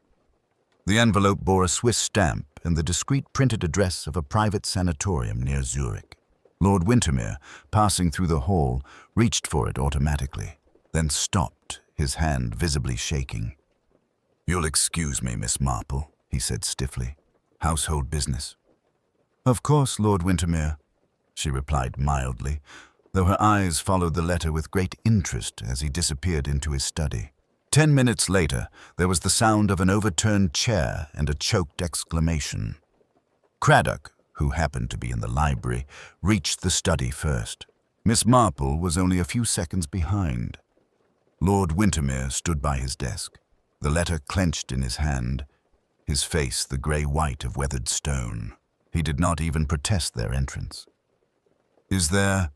The envelope bore a Swiss stamp and the discreet printed address of a private sanatorium near Zurich. Lord Wintermere, passing through the hall, reached for it automatically, then stopped, his hand visibly shaking. "You'll excuse me, Miss Marple," he said stiffly. "Household business." "Of course, Lord Wintermere," she replied mildly, though her eyes followed the letter with great interest as he disappeared into his study. 10 minutes later, there was the sound of an overturned chair and a choked exclamation. Craddock, who happened to be in the library, reached the study first. Miss Marple was only a few seconds behind. Lord Wintermere stood by his desk, the letter clenched in his hand, his face the grey-white of weathered stone. He did not even protest their entrance. "Is there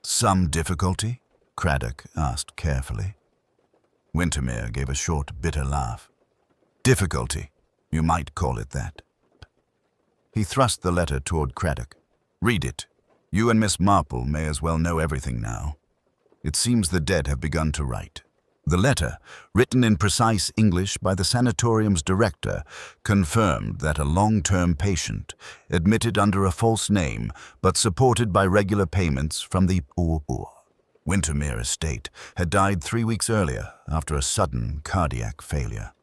some difficulty?" Craddock asked carefully. Wintermere gave a short, bitter laugh. "Difficulty, you might call it that." He thrust the letter toward Craddock. "Read it. You and Miss Marple may as well know everything now. It seems the dead have begun to write." The letter, written in precise English by the sanatorium's director, confirmed that a long-term patient, admitted under a false name but supported by regular payments from the Wintermere estate, had died 3 weeks earlier after a sudden cardiac failure.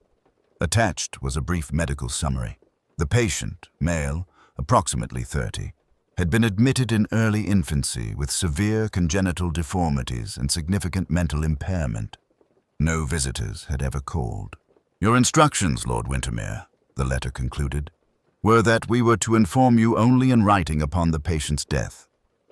Attached was a brief medical summary. The patient, male, approximately 30, had been admitted in early infancy with severe congenital deformities and significant mental impairment. No visitors had ever called. "Your instructions, Lord Wintermere," the letter concluded, "were that we were to inform you only in writing upon the patient's death,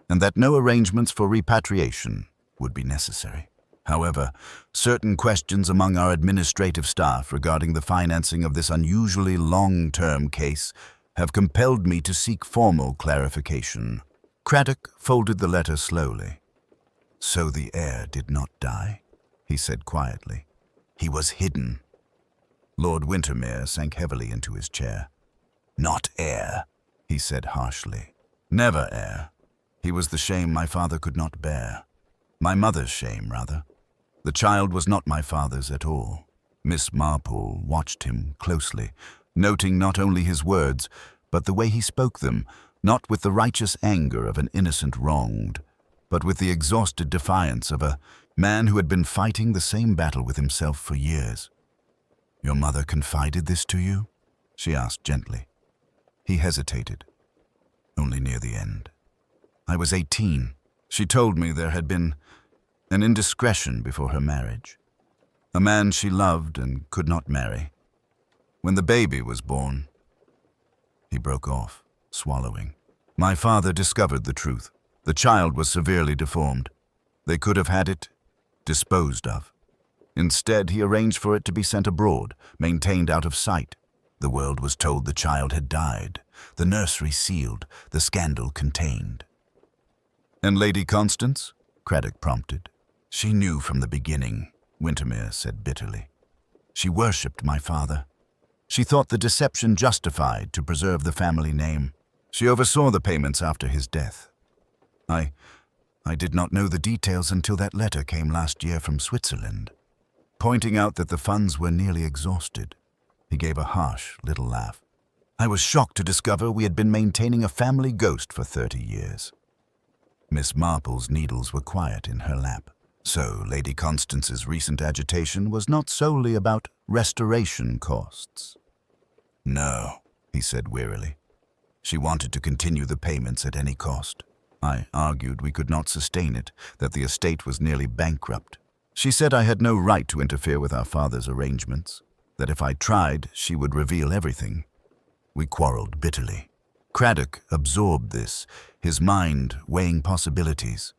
and that no arrangements for repatriation would be necessary. However, certain questions among our administrative staff regarding the financing of this unusually long-term case have compelled me to seek formal clarification." Craddock folded the letter slowly. "So the heir did not die?" he said quietly. "He was hidden." Lord Wintermere sank heavily into his chair. "Not heir," he said harshly. "Never heir. He was the shame my father could not bear. My mother's shame, rather. The child was not my father's at all." Miss Marple watched him closely, noting not only his words, but the way he spoke them, not with the righteous anger of an innocent wronged, but with the exhausted defiance of a man who had been fighting the same battle with himself for years. "Your mother confided this to you?" she asked gently. He hesitated, only near the end. "I was 18. She told me there had been an indiscretion before her marriage. A man she loved and could not marry. When the baby was born..." He broke off, swallowing. "My father discovered the truth. The child was severely deformed. They could have had it disposed of. Instead, he arranged for it to be sent abroad, maintained out of sight. The world was told the child had died, the nursery sealed, the scandal contained." "And Lady Constance?" Craddock prompted. "She knew from the beginning," Wintermere said bitterly. "She worshipped my father. She thought the deception justified to preserve the family name. She oversaw the payments after his death. I did not know the details until that letter came last year from Switzerland, pointing out that the funds were nearly exhausted." He gave a harsh little laugh. "I was shocked to discover we had been maintaining a family ghost for 30 years. Miss Marple's needles were quiet in her lap. So Lady Constance's recent agitation was not solely about restoration costs. "No," he said wearily. "She wanted to continue the payments at any cost. I argued we could not sustain it, that the estate was nearly bankrupt. She said I had no right to interfere with our father's arrangements, that if I tried, she would reveal everything. We quarreled bitterly." Craddock absorbed this, his mind weighing possibilities.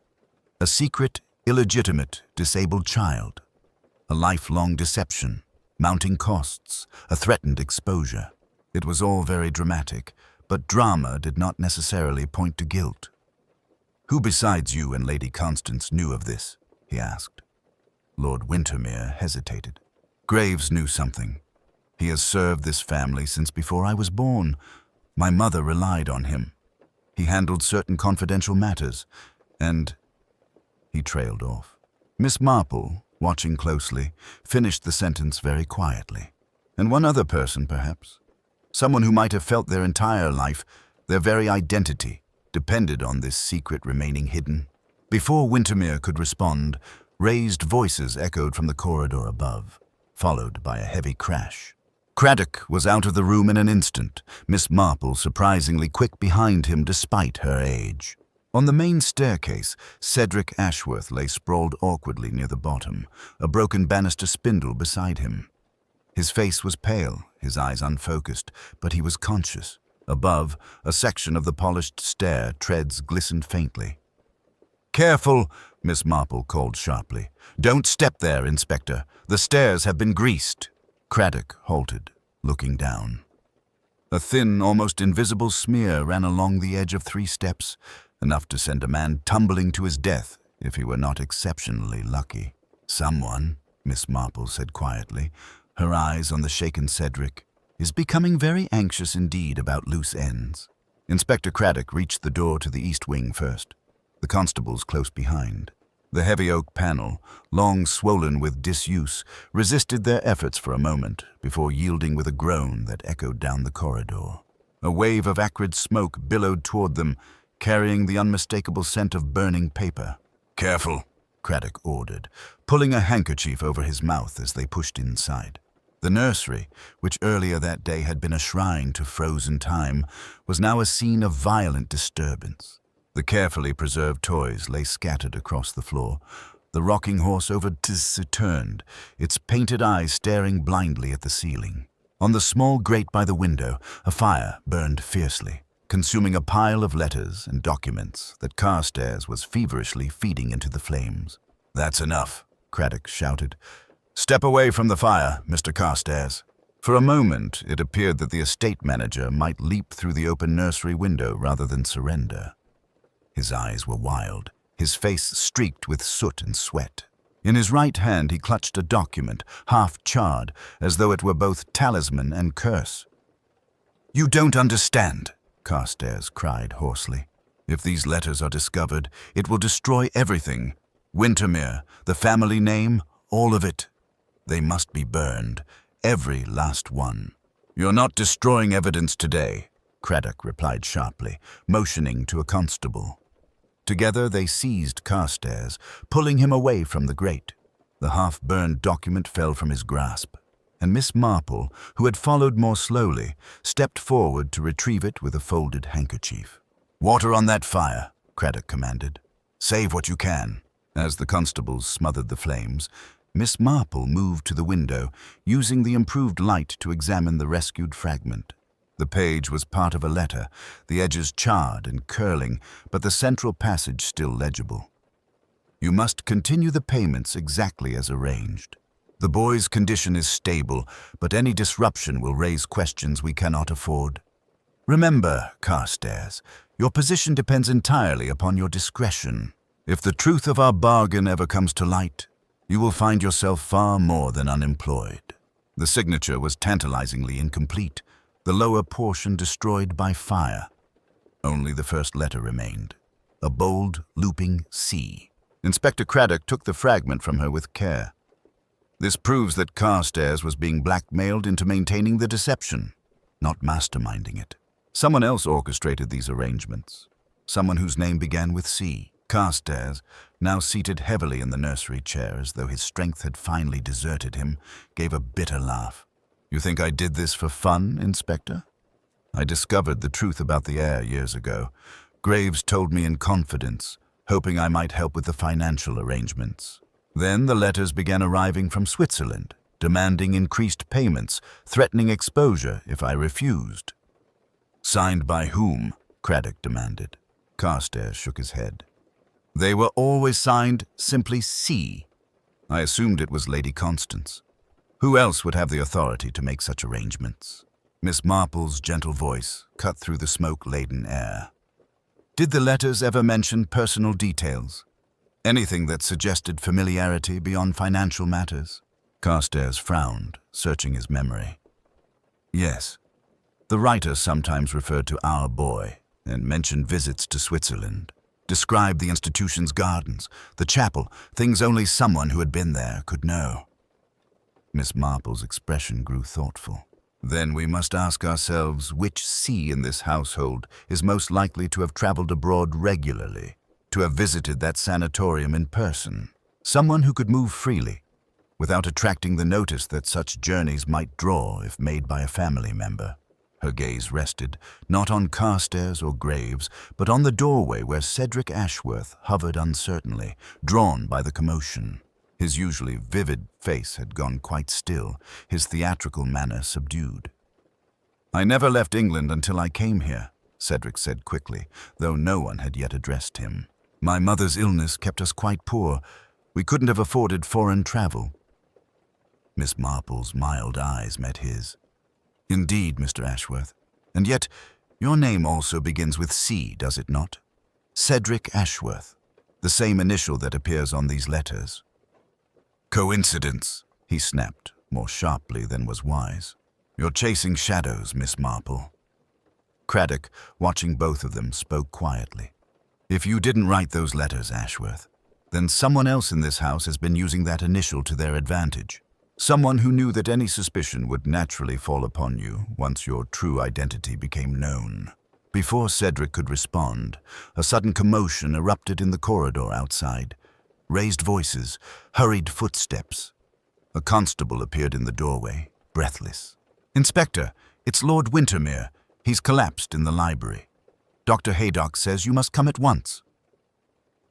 A secret illegitimate, disabled child, a lifelong deception, mounting costs, a threatened exposure. It was all very dramatic, but drama did not necessarily point to guilt. "Who besides you and Lady Constance knew of this?" he asked. Lord Wintermere hesitated. "Graves knew something. He has served this family since before I was born. My mother relied on him. He handled certain confidential matters, and—" He trailed off. Miss Marple, watching closely, finished the sentence very quietly. "And one other person, perhaps. Someone who might have felt their entire life, their very identity, depended on this secret remaining hidden." Before Wintermere could respond, raised voices echoed from the corridor above, followed by a heavy crash. Craddock was out of the room in an instant, Miss Marple surprisingly quick behind him despite her age. On the main staircase, Cedric Ashworth lay sprawled awkwardly near the bottom, a broken banister spindle beside him. His face was pale, his eyes unfocused, but he was conscious. Above, a section of the polished stair treads glistened faintly. "Careful!" Miss Marple called sharply. "Don't step there, Inspector. The stairs have been greased." Craddock halted, looking down. A thin, almost invisible smear ran along the edge of 3 steps, enough to send a man tumbling to his death if he were not exceptionally lucky. "Someone," Miss Marple said quietly, her eyes on the shaken Cedric, "is becoming very anxious indeed about loose ends." Inspector Craddock reached the door to the east wing first, the constables close behind. The heavy oak panel, long swollen with disuse, resisted their efforts for a moment before yielding with a groan that echoed down the corridor. A wave of acrid smoke billowed toward them, carrying the unmistakable scent of burning paper. "Careful," Craddock ordered, pulling a handkerchief over his mouth as they pushed inside. The nursery, which earlier that day had been a shrine to frozen time, was now a scene of violent disturbance. The carefully preserved toys lay scattered across the floor. The rocking horse overturned, its painted eyes staring blindly at the ceiling. On the small grate by the window, a fire burned fiercely, consuming a pile of letters and documents that Carstairs was feverishly feeding into the flames. "That's enough," Craddock shouted. "Step away from the fire, Mr. Carstairs." For a moment, it appeared that the estate manager might leap through the open nursery window rather than surrender. His eyes were wild, his face streaked with soot and sweat. In his right hand he clutched a document, half charred, as though it were both talisman and curse. "You don't understand," Carstairs cried hoarsely. "If these letters are discovered, it will destroy everything. Wintermere, the family name, all of it. They must be burned, every last one." "You're not destroying evidence today," Craddock replied sharply, motioning to a constable. Together they seized Carstairs, pulling him away from the grate. The half-burned document fell from his grasp, and Miss Marple, who had followed more slowly, stepped forward to retrieve it with a folded handkerchief. "Water on that fire," Craddock commanded. "Save what you can." As the constables smothered the flames, Miss Marple moved to the window, using the improved light to examine the rescued fragment. The page was part of a letter, the edges charred and curling, but the central passage still legible. "You must continue the payments exactly as arranged. The boy's condition is stable, but any disruption will raise questions we cannot afford. Remember, Carstairs, your position depends entirely upon your discretion. If the truth of our bargain ever comes to light, you will find yourself far more than unemployed." The signature was tantalizingly incomplete, the lower portion destroyed by fire. Only the first letter remained, a bold, looping C. Inspector Craddock took the fragment from her with care. "This proves that Carstairs was being blackmailed into maintaining the deception, not masterminding it. Someone else orchestrated these arrangements, someone whose name began with C." Carstairs, now seated heavily in the nursery chair as though his strength had finally deserted him, gave a bitter laugh. "You think I did this for fun, Inspector? I discovered the truth about the heir years ago. Graves told me in confidence, hoping I might help with the financial arrangements. Then the letters began arriving from Switzerland, demanding increased payments, threatening exposure if I refused." "Signed by whom?" Craddock demanded. Carstairs shook his head. They were always signed simply C. I assumed it was Lady Constance. Who else would have the authority to make such arrangements? Miss Marple's gentle voice cut through the smoke-laden air. Did the letters ever mention personal details? Anything that suggested familiarity beyond financial matters? Carstairs frowned, searching his memory. Yes. The writer sometimes referred to our boy and mentioned visits to Switzerland. Described the institution's gardens, the chapel, things only someone who had been there could know. Miss Marple's expression grew thoughtful. Then we must ask ourselves which C in this household is most likely to have traveled abroad regularly, to have visited that sanatorium in person. Someone who could move freely, without attracting the notice that such journeys might draw if made by a family member. Her gaze rested, not on Carstairs or Graves, but on the doorway where Cedric Ashworth hovered uncertainly, drawn by the commotion. His usually vivid face had gone quite still, his theatrical manner subdued. "I never left England until I came here," Cedric said quickly, though no one had yet addressed him. "My mother's illness kept us quite poor. We couldn't have afforded foreign travel." Miss Marple's mild eyes met his. "Indeed, Mr. Ashworth. And yet, your name also begins with C, does it not? Cedric Ashworth, the same initial that appears on these letters." "Coincidence," he snapped, more sharply than was wise. "You're chasing shadows, Miss Marple." Craddock, watching both of them, spoke quietly. "If you didn't write those letters, Ashworth, then someone else in this house has been using that initial to their advantage. Someone who knew that any suspicion would naturally fall upon you once your true identity became known." Before Cedric could respond, a sudden commotion erupted in the corridor outside. Raised voices, hurried footsteps. A constable appeared in the doorway, breathless. "Inspector, it's Lord Wintermere. He's collapsed in the library. Dr. Haydock says you must come at once."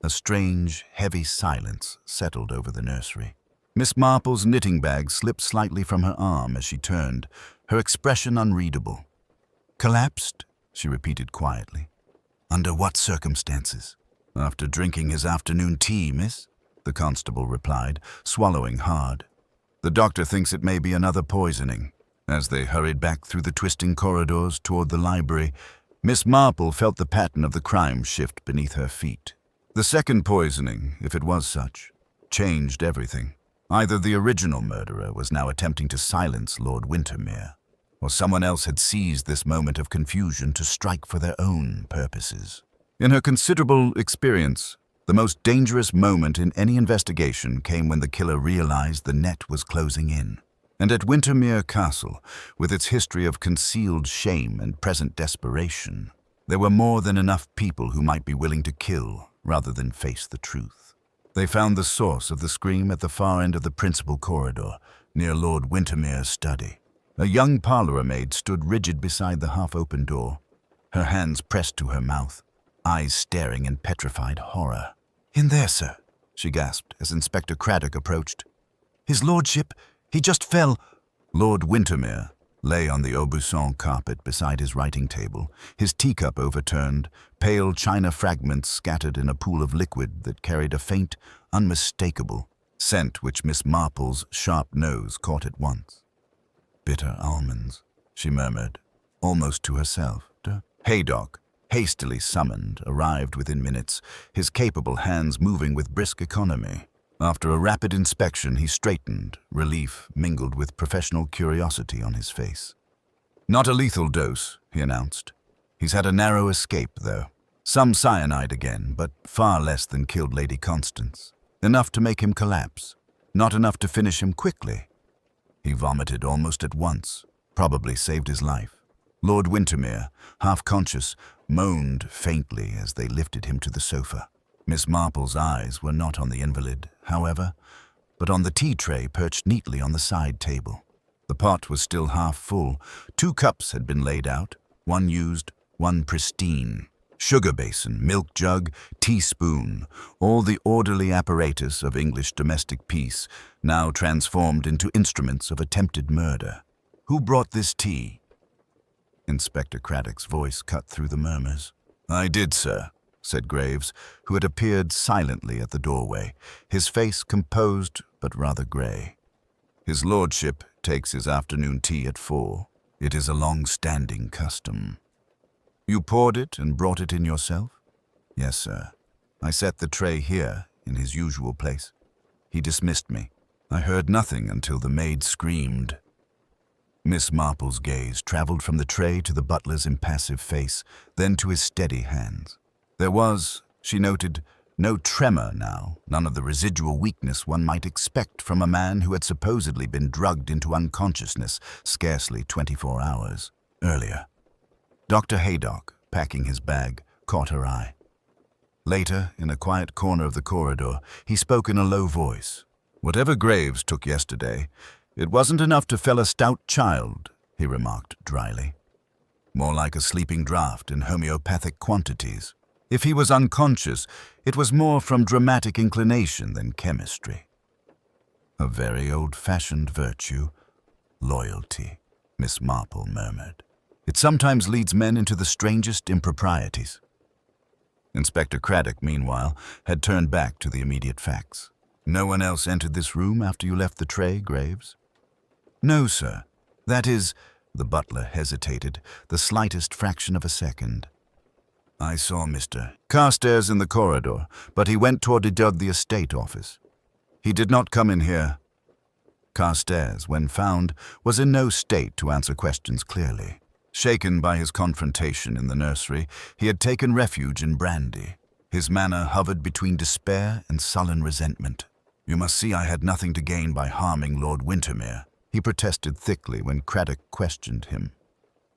A strange, heavy silence settled over the nursery. Miss Marple's knitting bag slipped slightly from her arm as she turned, her expression unreadable. "Collapsed?" she repeated quietly. "Under what circumstances?" "After drinking his afternoon tea, miss," the constable replied, swallowing hard. "The doctor thinks it may be another poisoning." As they hurried back through the twisting corridors toward the library, Miss Marple felt the pattern of the crime shift beneath her feet. The second poisoning, if it was such, changed everything. Either the original murderer was now attempting to silence Lord Wintermere, or someone else had seized this moment of confusion to strike for their own purposes. In her considerable experience, the most dangerous moment in any investigation came when the killer realized the net was closing in. And at Wintermere Castle, with its history of concealed shame and present desperation, there were more than enough people who might be willing to kill rather than face the truth. They found the source of the scream at the far end of the principal corridor, near Lord Wintermere's study. A young parlour-maid stood rigid beside the half-open door, her hands pressed to her mouth, eyes staring in petrified horror. "In there, sir," she gasped as Inspector Craddock approached. "His lordship, he just fell." Lord Wintermere lay on the Aubusson carpet beside his writing table, his teacup overturned, pale china fragments scattered in a pool of liquid that carried a faint, unmistakable scent which Miss Marple's sharp nose caught at once. "Bitter almonds," she murmured, almost to herself. Haydock, hastily summoned, arrived within minutes, his capable hands moving with brisk economy. After a rapid inspection, he straightened, relief mingled with professional curiosity on his face. "Not a lethal dose," he announced. "He's had a narrow escape, though. Some cyanide again, but far less than killed Lady Constance. Enough to make him collapse, not enough to finish him quickly. He vomited almost at once, probably saved his life." Lord Wintermere, half conscious, moaned faintly as they lifted him to the sofa. Miss Marple's eyes were not on the invalid, however, but on the tea tray perched neatly on the side table. The pot was still half full. 2 cups had been laid out, one used, one pristine. Sugar basin, milk jug, teaspoon, all the orderly apparatus of English domestic peace, now transformed into instruments of attempted murder. "Who brought this tea?" Inspector Craddock's voice cut through the murmurs. "I did, sir." said Graves, who had appeared silently at the doorway, his face composed but rather grey. "His lordship takes his afternoon tea at 4. It is a long-standing custom." "You poured it and brought it in yourself?" "Yes, sir. I set the tray here, in his usual place. He dismissed me. I heard nothing until the maid screamed." Miss Marple's gaze traveled from the tray to the butler's impassive face, then to his steady hands. There was, she noted, no tremor now, none of the residual weakness one might expect from a man who had supposedly been drugged into unconsciousness scarcely 24 hours earlier. Dr. Haydock, packing his bag, caught her eye. Later, in a quiet corner of the corridor, he spoke in a low voice. "Whatever Graves took yesterday, it wasn't enough to fell a stout child," he remarked dryly. "More like a sleeping draught in homeopathic quantities. If he was unconscious, it was more from dramatic inclination than chemistry." "A very old-fashioned virtue, loyalty," Miss Marple murmured. "It sometimes leads men into the strangest improprieties." Inspector Craddock, meanwhile, had turned back to the immediate facts. "No one else entered this room after you left the tray, Graves?" "No, sir. That is—" the butler hesitated, the slightest fraction of a second. "I saw Mr. Carstairs in the corridor, but he went toward the estate office. He did not come in here." Carstairs, when found, was in no state to answer questions clearly. Shaken by his confrontation in the nursery, he had taken refuge in brandy. His manner hovered between despair and sullen resentment. "You must see I had nothing to gain by harming Lord Wintermere," he protested thickly when Craddock questioned him.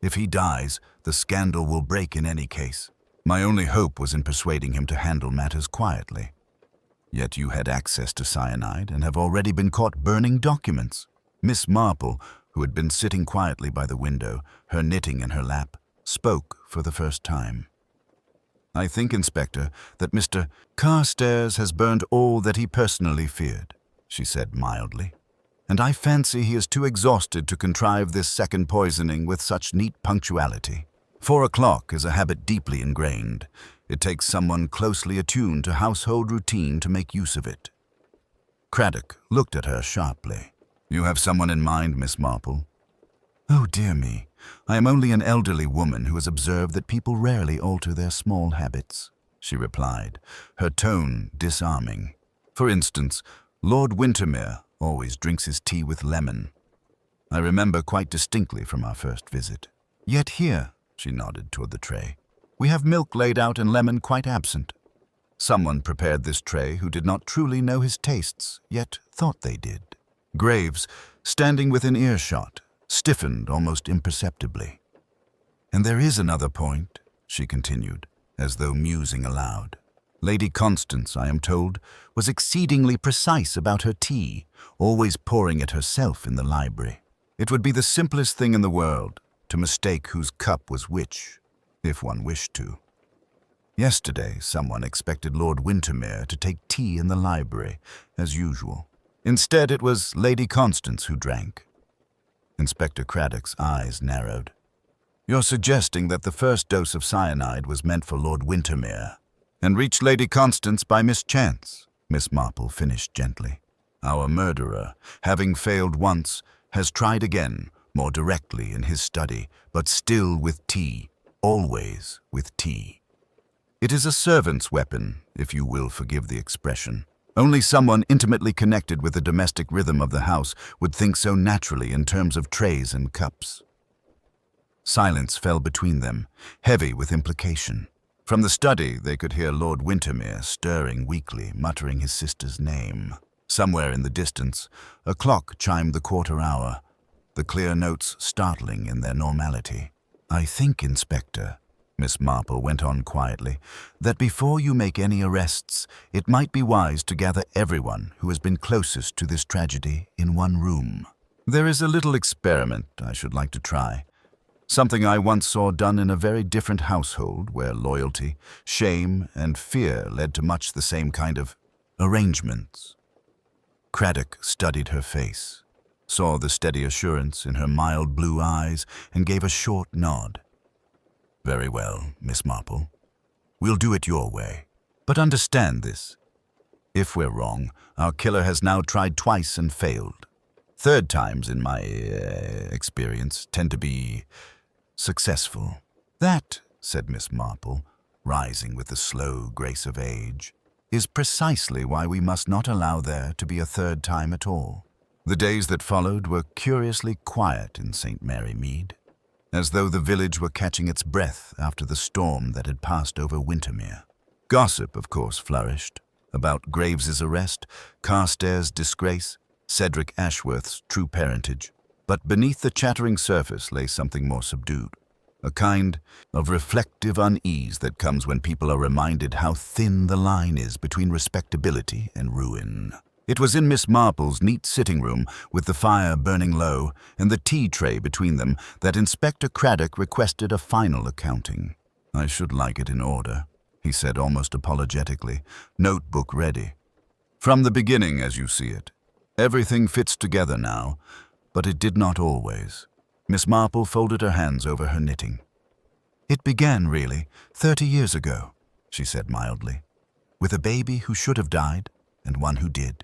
"If he dies, the scandal will break in any case. My only hope was in persuading him to handle matters quietly. Yet you had access to cyanide and have already been caught burning documents." Miss Marple, who had been sitting quietly by the window, her knitting in her lap, spoke for the first time. "I think, Inspector, that Mr. Carstairs has burned all that he personally feared," she said mildly. "And I fancy he is too exhausted to contrive this second poisoning with such neat punctuality. 4 o'clock is a habit deeply ingrained. It takes someone closely attuned to household routine to make use of it." Craddock looked at her sharply. "You have someone in mind, Miss Marple?" "Oh, dear me. I am only an elderly woman who has observed that people rarely alter their small habits," she replied, her tone disarming. "For instance, Lord Wintermere always drinks his tea with lemon. I remember quite distinctly from our first visit. Yet here," she nodded toward the tray, "we have milk laid out and lemon quite absent. Someone prepared this tray who did not truly know his tastes, yet thought they did." Graves, standing within earshot, stiffened almost imperceptibly. "And there is another point," she continued, as though musing aloud. "Lady Constance, I am told, was exceedingly precise about her tea, always pouring it herself in the library. It would be the simplest thing in the world to mistake whose cup was which, if one wished to. Yesterday, someone expected Lord Wintermere to take tea in the library, as usual. Instead, it was Lady Constance who drank." Inspector Craddock's eyes narrowed. "You're suggesting that the first dose of cyanide was meant for Lord Wintermere, and reached Lady Constance by mischance," Miss Marple finished gently. "Our murderer, having failed once, has tried again, more directly in his study, but still with tea, always with tea. It is a servant's weapon, if you will forgive the expression. Only someone intimately connected with the domestic rhythm of the house would think so naturally in terms of trays and cups." Silence fell between them, heavy with implication. From the study, they could hear Lord Wintermere stirring weakly, muttering his sister's name. Somewhere in the distance, a clock chimed the quarter hour, the clear notes startling in their normality. "I think, Inspector," Miss Marple went on quietly, "that before you make any arrests, it might be wise to gather everyone who has been closest to this tragedy in one room. There is a little experiment I should like to try. Something I once saw done in a very different household where loyalty, shame, and fear led to much the same kind of arrangements." Craddock studied her face, saw the steady assurance in her mild blue eyes, and gave a short nod. "Very well, Miss Marple. We'll do it your way. But understand this. If we're wrong, our killer has now tried twice and failed. Third times, in my experience, tend to be successful. That, said Miss Marple, rising with the slow grace of age, is precisely why we must not allow there to be a third time at all. The days that followed were curiously quiet in St. Mary Mead, as though the village were catching its breath after the storm that had passed over Wintermere. Gossip, of course, flourished, about Graves's arrest, Carstairs' disgrace, Cedric Ashworth's true parentage. But beneath the chattering surface lay something more subdued, a kind of reflective unease that comes when people are reminded how thin the line is between respectability and ruin. It was in Miss Marple's neat sitting room, with the fire burning low and the tea tray between them, that Inspector Craddock requested a final accounting. "I should like it in order," he said almost apologetically, notebook ready. "From the beginning, as you see it. Everything fits together now, but it did not always." Miss Marple folded her hands over her knitting. "It began, really, 30 years ago," she said mildly, "with a baby who should have died and one who did."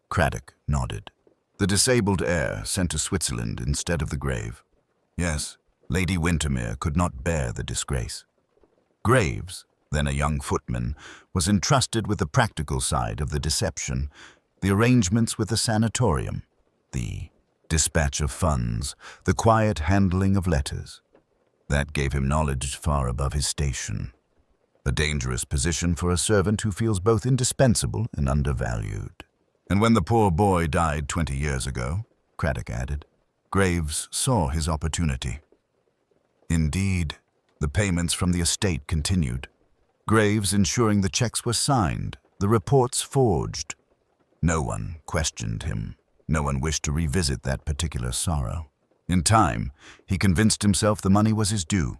Craddock nodded. The disabled heir sent to Switzerland instead of the grave. Yes, Lady Wintermere could not bear the disgrace. Graves, then a young footman, was entrusted with the practical side of the deception, the arrangements with the sanatorium, the dispatch of funds, the quiet handling of letters. That gave him knowledge far above his station. A dangerous position for a servant who feels both indispensable and undervalued. "And when the poor boy died 20 years ago," Craddock added, "Graves saw his opportunity." Indeed, the payments from the estate continued, Graves ensuring the checks were signed, the reports forged. No one questioned him. No one wished to revisit that particular sorrow. In time, he convinced himself the money was his due,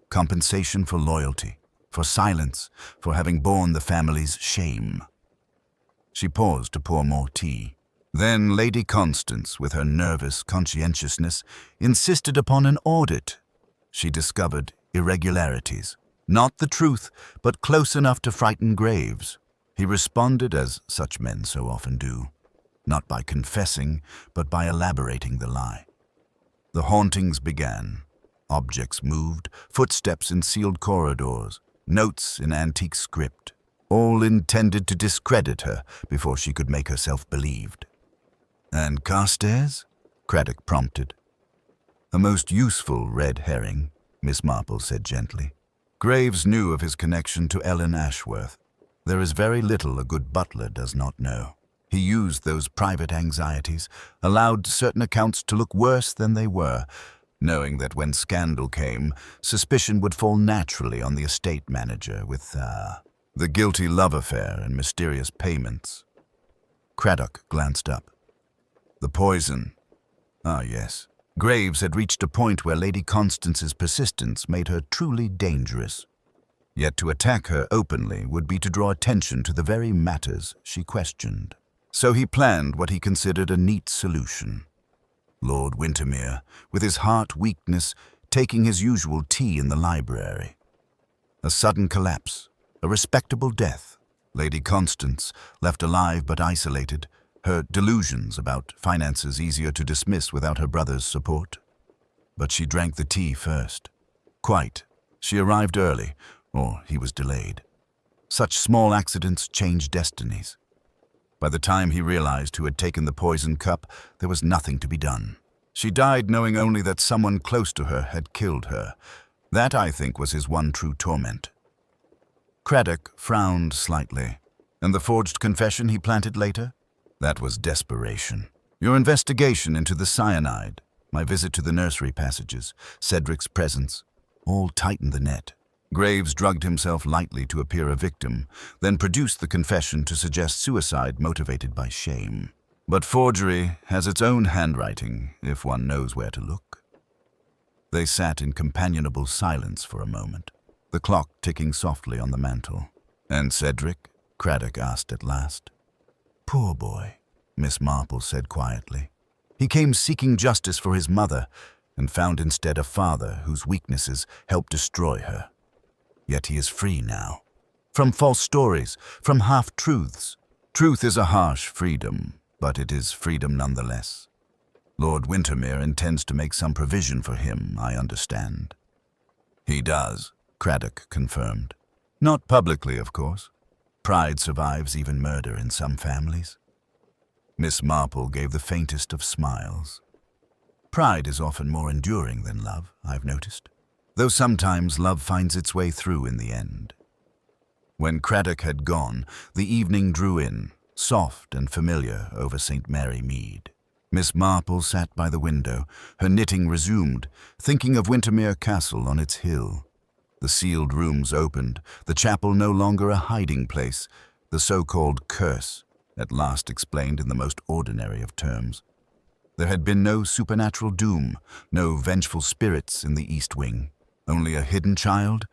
compensation for loyalty, for silence, for having borne the family's shame. She paused to pour more tea. Then Lady Constance, with her nervous conscientiousness, insisted upon an audit. She discovered irregularities. Not the truth, but close enough to frighten Graves. He responded as such men so often do, not by confessing, but by elaborating the lie. The hauntings began. Objects moved, footsteps in sealed corridors, notes in antique script, all intended to discredit her before she could make herself believed. "And Carstairs?" Craddock prompted. "A most useful red herring," Miss Marple said gently. "Graves knew of his connection to Ellen Ashworth. There is very little a good butler does not know. He used those private anxieties, allowed certain accounts to look worse than they were, knowing that when scandal came, suspicion would fall naturally on the estate manager with the guilty love affair and mysterious payments." Craddock glanced up. "The poison. Ah, yes. Graves had reached a point where Lady Constance's persistence made her truly dangerous. Yet to attack her openly would be to draw attention to the very matters she questioned. So he planned what he considered a neat solution. Lord Wintermere, with his heart weakness, taking his usual tea in the library. A sudden collapse, a respectable death. Lady Constance, left alive but isolated, her delusions about finances easier to dismiss without her brother's support. But she drank the tea first. Quite. She arrived early, or he was delayed. Such small accidents change destinies. By the time he realized who had taken the poison cup, there was nothing to be done. She died knowing only that someone close to her had killed her. That, I think, was his one true torment. Craddock frowned slightly. And the forged confession he planted later? That was desperation. Your investigation into the cyanide, my visit to the nursery passages, Cedric's presence, all tightened the net. Graves drugged himself lightly to appear a victim, then produced the confession to suggest suicide motivated by shame. But forgery has its own handwriting, if one knows where to look. They sat in companionable silence for a moment, the clock ticking softly on the mantel. "And Cedric?" Craddock asked at last. "Poor boy," Miss Marple said quietly. "He came seeking justice for his mother, and found instead a father whose weaknesses helped destroy her. Yet he is free now. From false stories, from half-truths. Truth is a harsh freedom, but it is freedom nonetheless. Lord Wintermere intends to make some provision for him, I understand. He does, Craddock confirmed. Not publicly, of course. Pride survives even murder in some families. Miss Marple gave the faintest of smiles. Pride is often more enduring than love, I've noticed, though sometimes love finds its way through in the end. When Craddock had gone, the evening drew in, soft and familiar over St. Mary Mead. Miss Marple sat by the window, her knitting resumed, thinking of Wintermere Castle on its hill. The sealed rooms opened, the chapel no longer a hiding place, the so-called curse, at last explained in the most ordinary of terms. There had been no supernatural doom, no vengeful spirits in the East Wing, only a hidden child,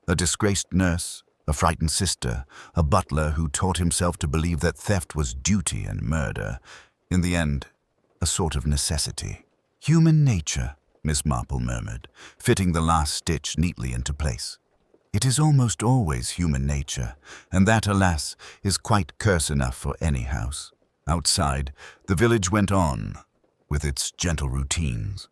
a disgraced nurse, a frightened sister, a butler who taught himself to believe that theft was duty and murder, in the end, a sort of necessity. Human nature, Miss Marple murmured, fitting the last stitch neatly into place. It is almost always human nature, and that, alas, is quite curse enough for any house. Outside, the village went on, with its gentle routines.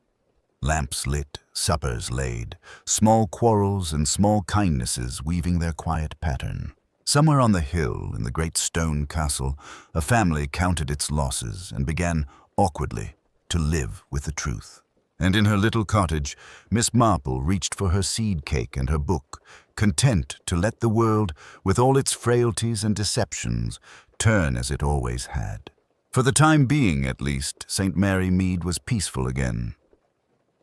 Lamps lit, suppers laid, small quarrels and small kindnesses weaving their quiet pattern. Somewhere on the hill, in the great stone castle, a family counted its losses and began, awkwardly, to live with the truth. And in her little cottage, Miss Marple reached for her seed cake and her book, content to let the world, with all its frailties and deceptions, turn as it always had. For the time being, at least, St. Mary Mead was peaceful again.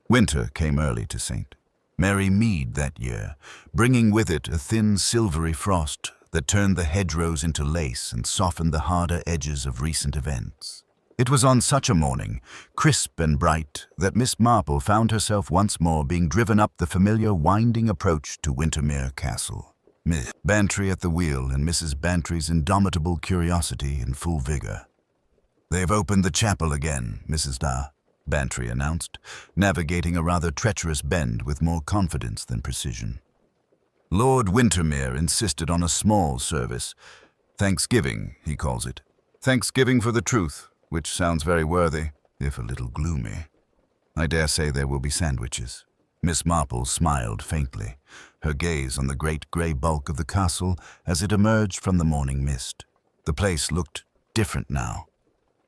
Winter came early to St. Mary Mead that year, bringing with it a thin silvery frost that turned the hedgerows into lace and softened the harder edges of recent events. It was on such a morning, crisp and bright, that Miss Marple found herself once more being driven up the familiar winding approach to Wintermere Castle. Miss Bantry at the wheel and Mrs. Bantry's indomitable curiosity in full vigor. "They've opened the chapel again, Mrs. Bantry announced, navigating a rather treacherous bend with more confidence than precision. Lord Wintermere insisted on a small service. Thanksgiving, he calls it. Thanksgiving for the truth, which sounds very worthy, if a little gloomy. I dare say there will be sandwiches." Miss Marple smiled faintly, her gaze on the great grey bulk of the castle as it emerged from the morning mist. The place looked different now,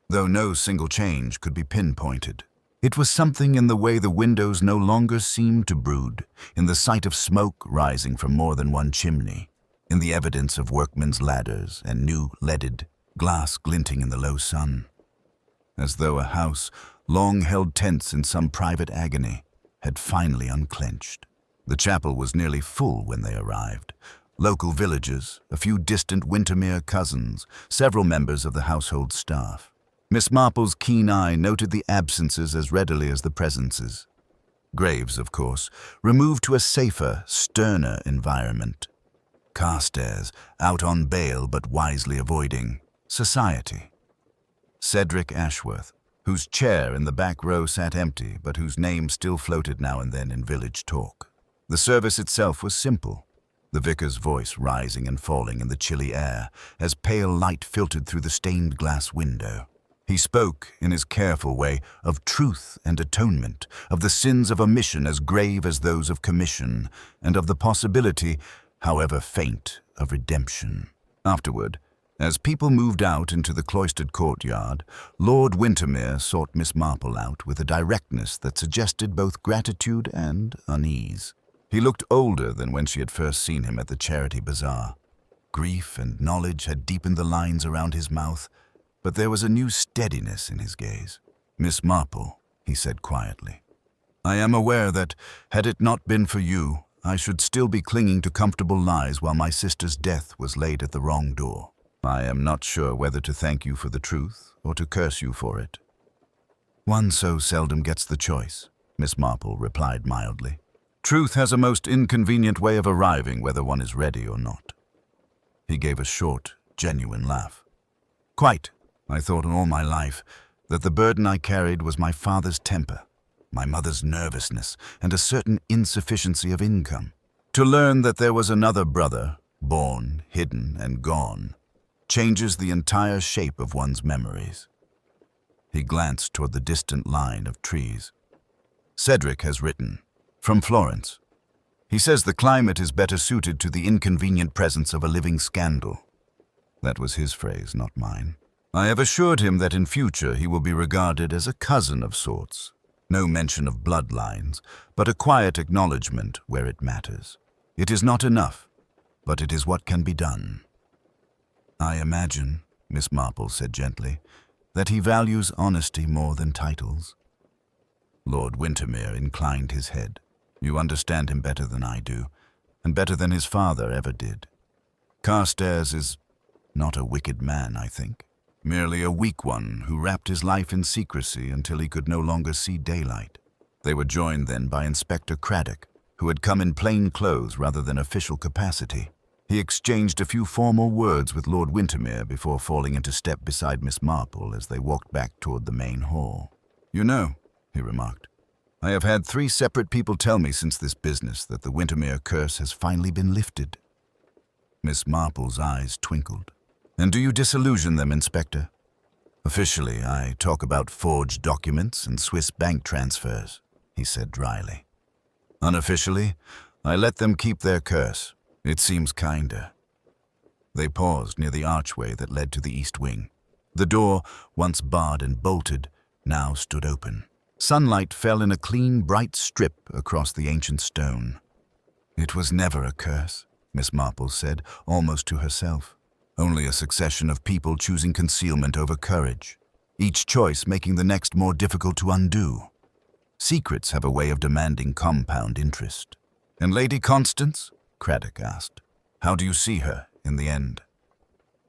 though no single change could be pinpointed. It was something in the way the windows no longer seemed to brood, in the sight of smoke rising from more than one chimney, in the evidence of workmen's ladders and new leaded glass glinting in the low sun. As though a house, long held tense in some private agony, had finally unclenched. The chapel was nearly full when they arrived. Local villagers, a few distant Wintermere cousins, several members of the household staff. Miss Marple's keen eye noted the absences as readily as the presences. Graves, of course, removed to a safer, sterner environment. Carstairs, out on bail but wisely avoiding society. Cedric Ashworth, whose chair in the back row sat empty but whose name still floated now and then in village talk. The service itself was simple, the vicar's voice rising and falling in the chilly air as pale light filtered through the stained glass window. He spoke, in his careful way, of truth and atonement, of the sins of omission as grave as those of commission, and of the possibility, however faint, of redemption. Afterward, as people moved out into the cloistered courtyard, Lord Wintermere sought Miss Marple out with a directness that suggested both gratitude and unease. He looked older than when she had first seen him at the charity bazaar. Grief and knowledge had deepened the lines around his mouth, but there was a new steadiness in his gaze. "Miss Marple," he said quietly, "I am aware that, had it not been for you, I should still be clinging to comfortable lies while my sister's death was laid at the wrong door. I am not sure whether to thank you for the truth or to curse you for it." "One so seldom gets the choice," Miss Marple replied mildly. "Truth has a most inconvenient way of arriving whether one is ready or not." He gave a short, genuine laugh. "Quite. I thought all my life that the burden I carried was my father's temper, my mother's nervousness, and a certain insufficiency of income. To learn that there was another brother, born, hidden, and gone, changes the entire shape of one's memories. He glanced toward the distant line of trees. Cedric has written, from Florence. He says the climate is better suited to the inconvenient presence of a living scandal. That was his phrase, not mine. I have assured him that in future he will be regarded as a cousin of sorts. No mention of bloodlines, but a quiet acknowledgement where it matters. It is not enough, but it is what can be done. I imagine, Miss Marple said gently, that he values honesty more than titles. Lord Wintermere inclined his head. You understand him better than I do, and better than his father ever did. Carstairs is not a wicked man, I think. Merely a weak one who wrapped his life in secrecy until he could no longer see daylight. They were joined then by Inspector Craddock, who had come in plain clothes rather than official capacity. He exchanged a few formal words with Lord Wintermere before falling into step beside Miss Marple as they walked back toward the main hall. You know, he remarked, I have had 3 separate people tell me since this business that the Wintermere curse has finally been lifted. Miss Marple's eyes twinkled. And do you disillusion them, Inspector? Officially, I talk about forged documents and Swiss bank transfers, he said dryly. Unofficially, I let them keep their curse. It seems kinder. They paused near the archway that led to the east wing. The door, once barred and bolted, now stood open. Sunlight fell in a clean, bright strip across the ancient stone. It was never a curse, Miss Marple said, almost to herself. Only a succession of people choosing concealment over courage, each choice making the next more difficult to undo. Secrets have a way of demanding compound interest. And Lady Constance? Craddock asked. How do you see her in the end?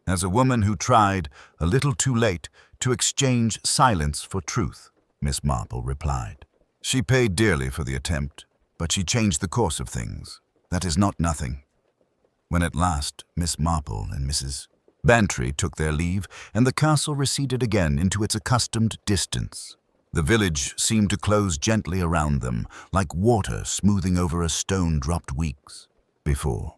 As a woman who tried, a little too late, to exchange silence for truth, Miss Marple replied. She paid dearly for the attempt, but she changed the course of things. That is not nothing. When at last Miss Marple and Mrs. Bantry took their leave, and the castle receded again into its accustomed distance, the village seemed to close gently around them, like water smoothing over a stone dropped weeks before.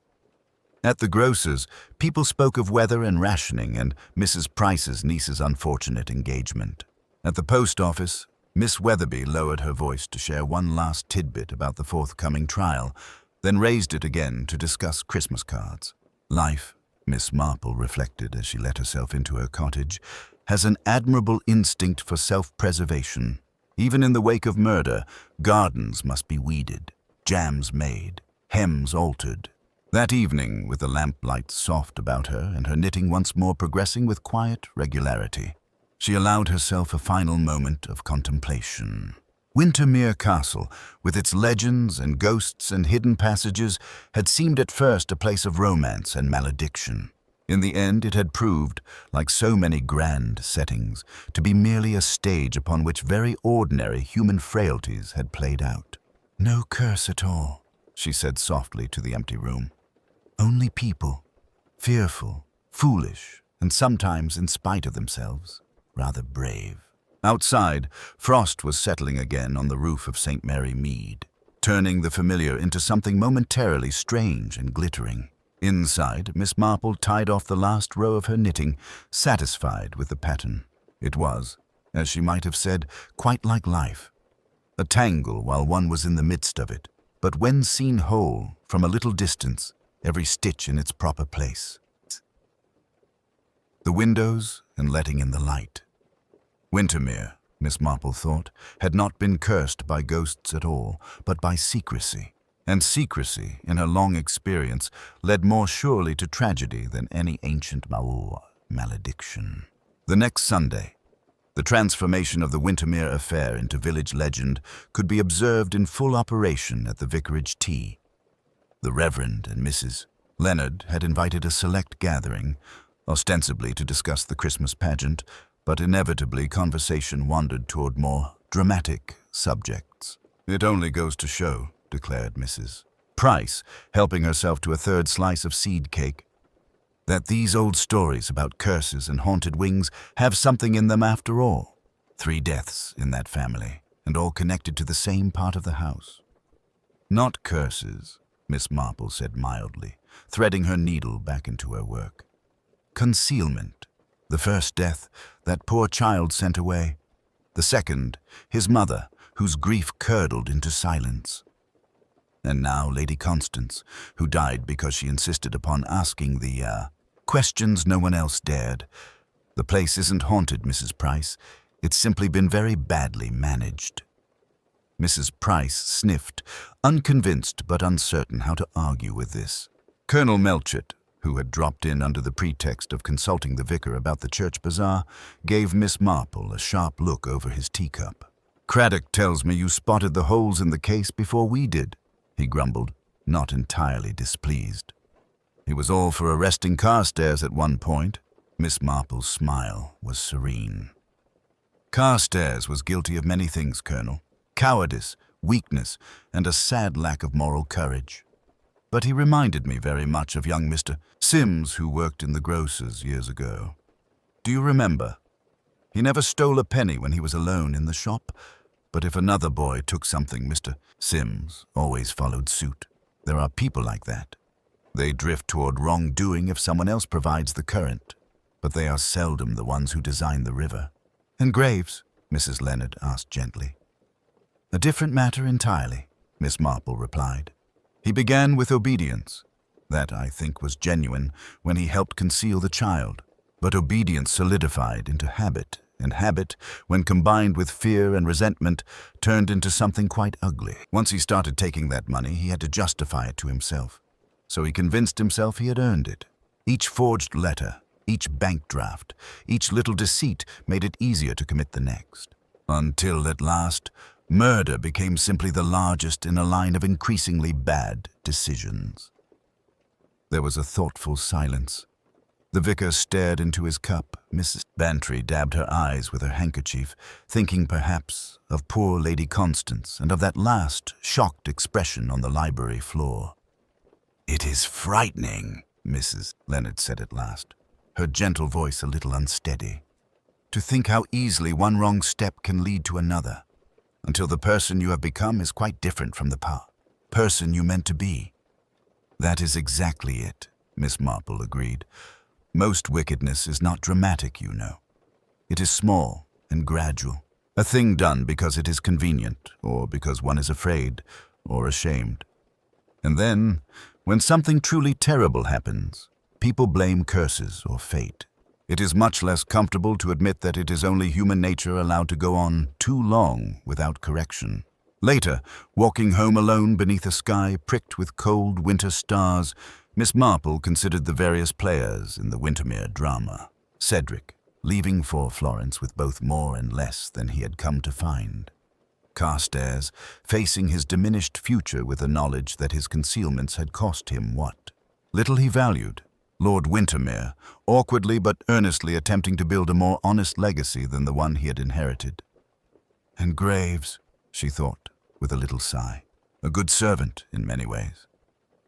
At the grocer's, people spoke of weather and rationing and Mrs. Price's niece's unfortunate engagement. At the post office, Miss Weatherby lowered her voice to share one last tidbit about the forthcoming trial, then raised it again to discuss Christmas cards. Life, Miss Marple reflected as she let herself into her cottage, has an admirable instinct for self-preservation. Even in the wake of murder, gardens must be weeded, jams made, hems altered. That evening, with the lamplight soft about her and her knitting once more progressing with quiet regularity, she allowed herself a final moment of contemplation. Wintermere Castle, with its legends and ghosts and hidden passages, had seemed at first a place of romance and malediction. In the end, it had proved, like so many grand settings, to be merely a stage upon which very ordinary human frailties had played out. No curse at all, she said softly to the empty room. Only people, fearful, foolish, and sometimes, in spite of themselves, rather brave. Outside, frost was settling again on the roof of St. Mary Mead, turning the familiar into something momentarily strange and glittering. Inside, Miss Marple tied off the last row of her knitting, satisfied with the pattern. It was, as she might have said, quite like life. A tangle while one was in the midst of it, but when seen whole, from a little distance, every stitch in its proper place. The windows and letting in the light. Wintermere, Miss Marple thought, had not been cursed by ghosts at all, but by secrecy. And secrecy, in her long experience, led more surely to tragedy than any ancient malediction. The next Sunday, the transformation of the Wintermere affair into village legend could be observed in full operation at the vicarage tea. The Reverend and Mrs. Leonard had invited a select gathering, ostensibly to discuss the Christmas pageant, but inevitably conversation wandered toward more dramatic subjects. It only goes to show, declared Mrs. Price, helping herself to a third slice of seed cake, that these old stories about curses and haunted wings have something in them after all. 3 deaths in that family, and all connected to the same part of the house. Not curses, Miss Marple said mildly, threading her needle back into her work. Concealment. The first death, that poor child sent away. The second, his mother, whose grief curdled into silence. And now Lady Constance, who died because she insisted upon asking the questions no one else dared. The place isn't haunted, Mrs. Price. It's simply been very badly managed. Mrs. Price sniffed, unconvinced but uncertain how to argue with this. Colonel Melchett, who had dropped in under the pretext of consulting the vicar about the church bazaar, gave Miss Marple a sharp look over his teacup. "Craddock tells me you spotted the holes in the case before we did," he grumbled, not entirely displeased. "He was all for arresting Carstairs at one point." Miss Marple's smile was serene. "Carstairs was guilty of many things, Colonel. Cowardice, weakness, and a sad lack of moral courage. But he reminded me very much of young Mr. Sims, who worked in the grocer's years ago. Do you remember? He never stole a penny when he was alone in the shop, but if another boy took something, Mr. Sims always followed suit. There are people like that. They drift toward wrongdoing if someone else provides the current, but they are seldom the ones who design the river." "And Graves?" Mrs. Leonard asked gently. "A different matter entirely," Miss Marple replied. "He began with obedience. That, I think, was genuine when he helped conceal the child. But obedience solidified into habit, and habit, when combined with fear and resentment, turned into something quite ugly. Once he started taking that money, he had to justify it to himself. So he convinced himself he had earned it. Each forged letter, each bank draft, each little deceit made it easier to commit the next. Until, at last, murder became simply the largest in a line of increasingly bad decisions." There was a thoughtful silence. The vicar stared into his cup. Mrs. Bantry dabbed her eyes with her handkerchief, thinking perhaps of poor Lady Constance and of that last, shocked expression on the library floor. "It is frightening," Mrs. Leonard said at last, her gentle voice a little unsteady. "To think how easily one wrong step can lead to another, until the person you have become is quite different from the person you meant to be." "That is exactly it," Miss Marple agreed. "Most wickedness is not dramatic, you know. It is small and gradual, a thing done because it is convenient, or because one is afraid or ashamed. And then, when something truly terrible happens, people blame curses or fate. It is much less comfortable to admit that it is only human nature allowed to go on too long without correction. Later, walking home alone beneath a sky pricked with cold winter stars, Miss Marple considered the various players in the Wintermere drama. Cedric, leaving for Florence with both more and less than he had come to find. Carstairs, facing his diminished future with the knowledge that his concealments had cost him what little he valued. Lord Wintermere, awkwardly but earnestly attempting to build a more honest legacy than the one he had inherited. And Graves, she thought, with a little sigh. A good servant in many ways.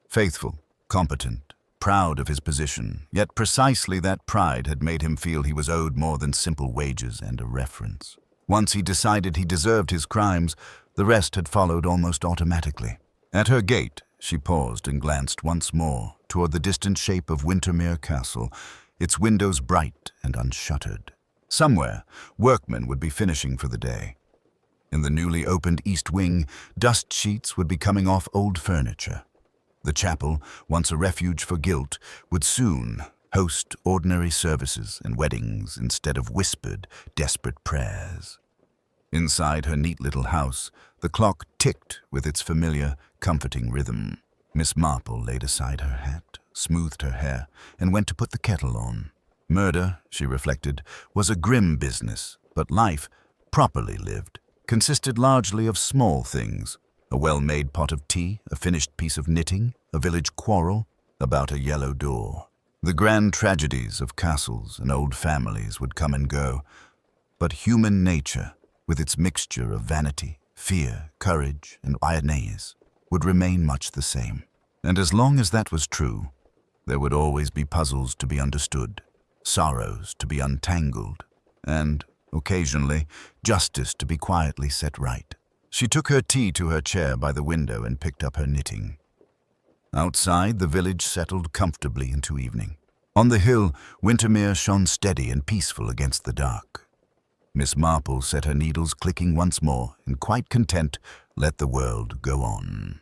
Faithful, competent, proud of his position, yet precisely that pride had made him feel he was owed more than simple wages and a reference. Once he decided he deserved his crimes, the rest had followed almost automatically. At her gate, she paused and glanced once more toward the distant shape of Wintermere Castle, its windows bright and unshuttered. Somewhere, workmen would be finishing for the day. In the newly opened east wing, dust sheets would be coming off old furniture. The chapel, once a refuge for guilt, would soon host ordinary services and weddings instead of whispered, desperate prayers. Inside her neat little house, the clock ticked with its familiar, comforting rhythm. Miss Marple laid aside her hat, smoothed her hair, and went to put the kettle on. Murder, she reflected, was a grim business, but life, properly lived, consisted largely of small things. A well-made pot of tea, a finished piece of knitting, a village quarrel about a yellow door. The grand tragedies of castles and old families would come and go, but human nature, with its mixture of vanity, fear, courage, and Irenaeus, would remain much the same. And as long as that was true, there would always be puzzles to be understood, sorrows to be untangled, and, occasionally, justice to be quietly set right. She took her tea to her chair by the window and picked up her knitting. Outside, the village settled comfortably into evening. On the hill, Wintermere shone steady and peaceful against the dark. Miss Marple set her needles clicking once more and, quite content, let the world go on.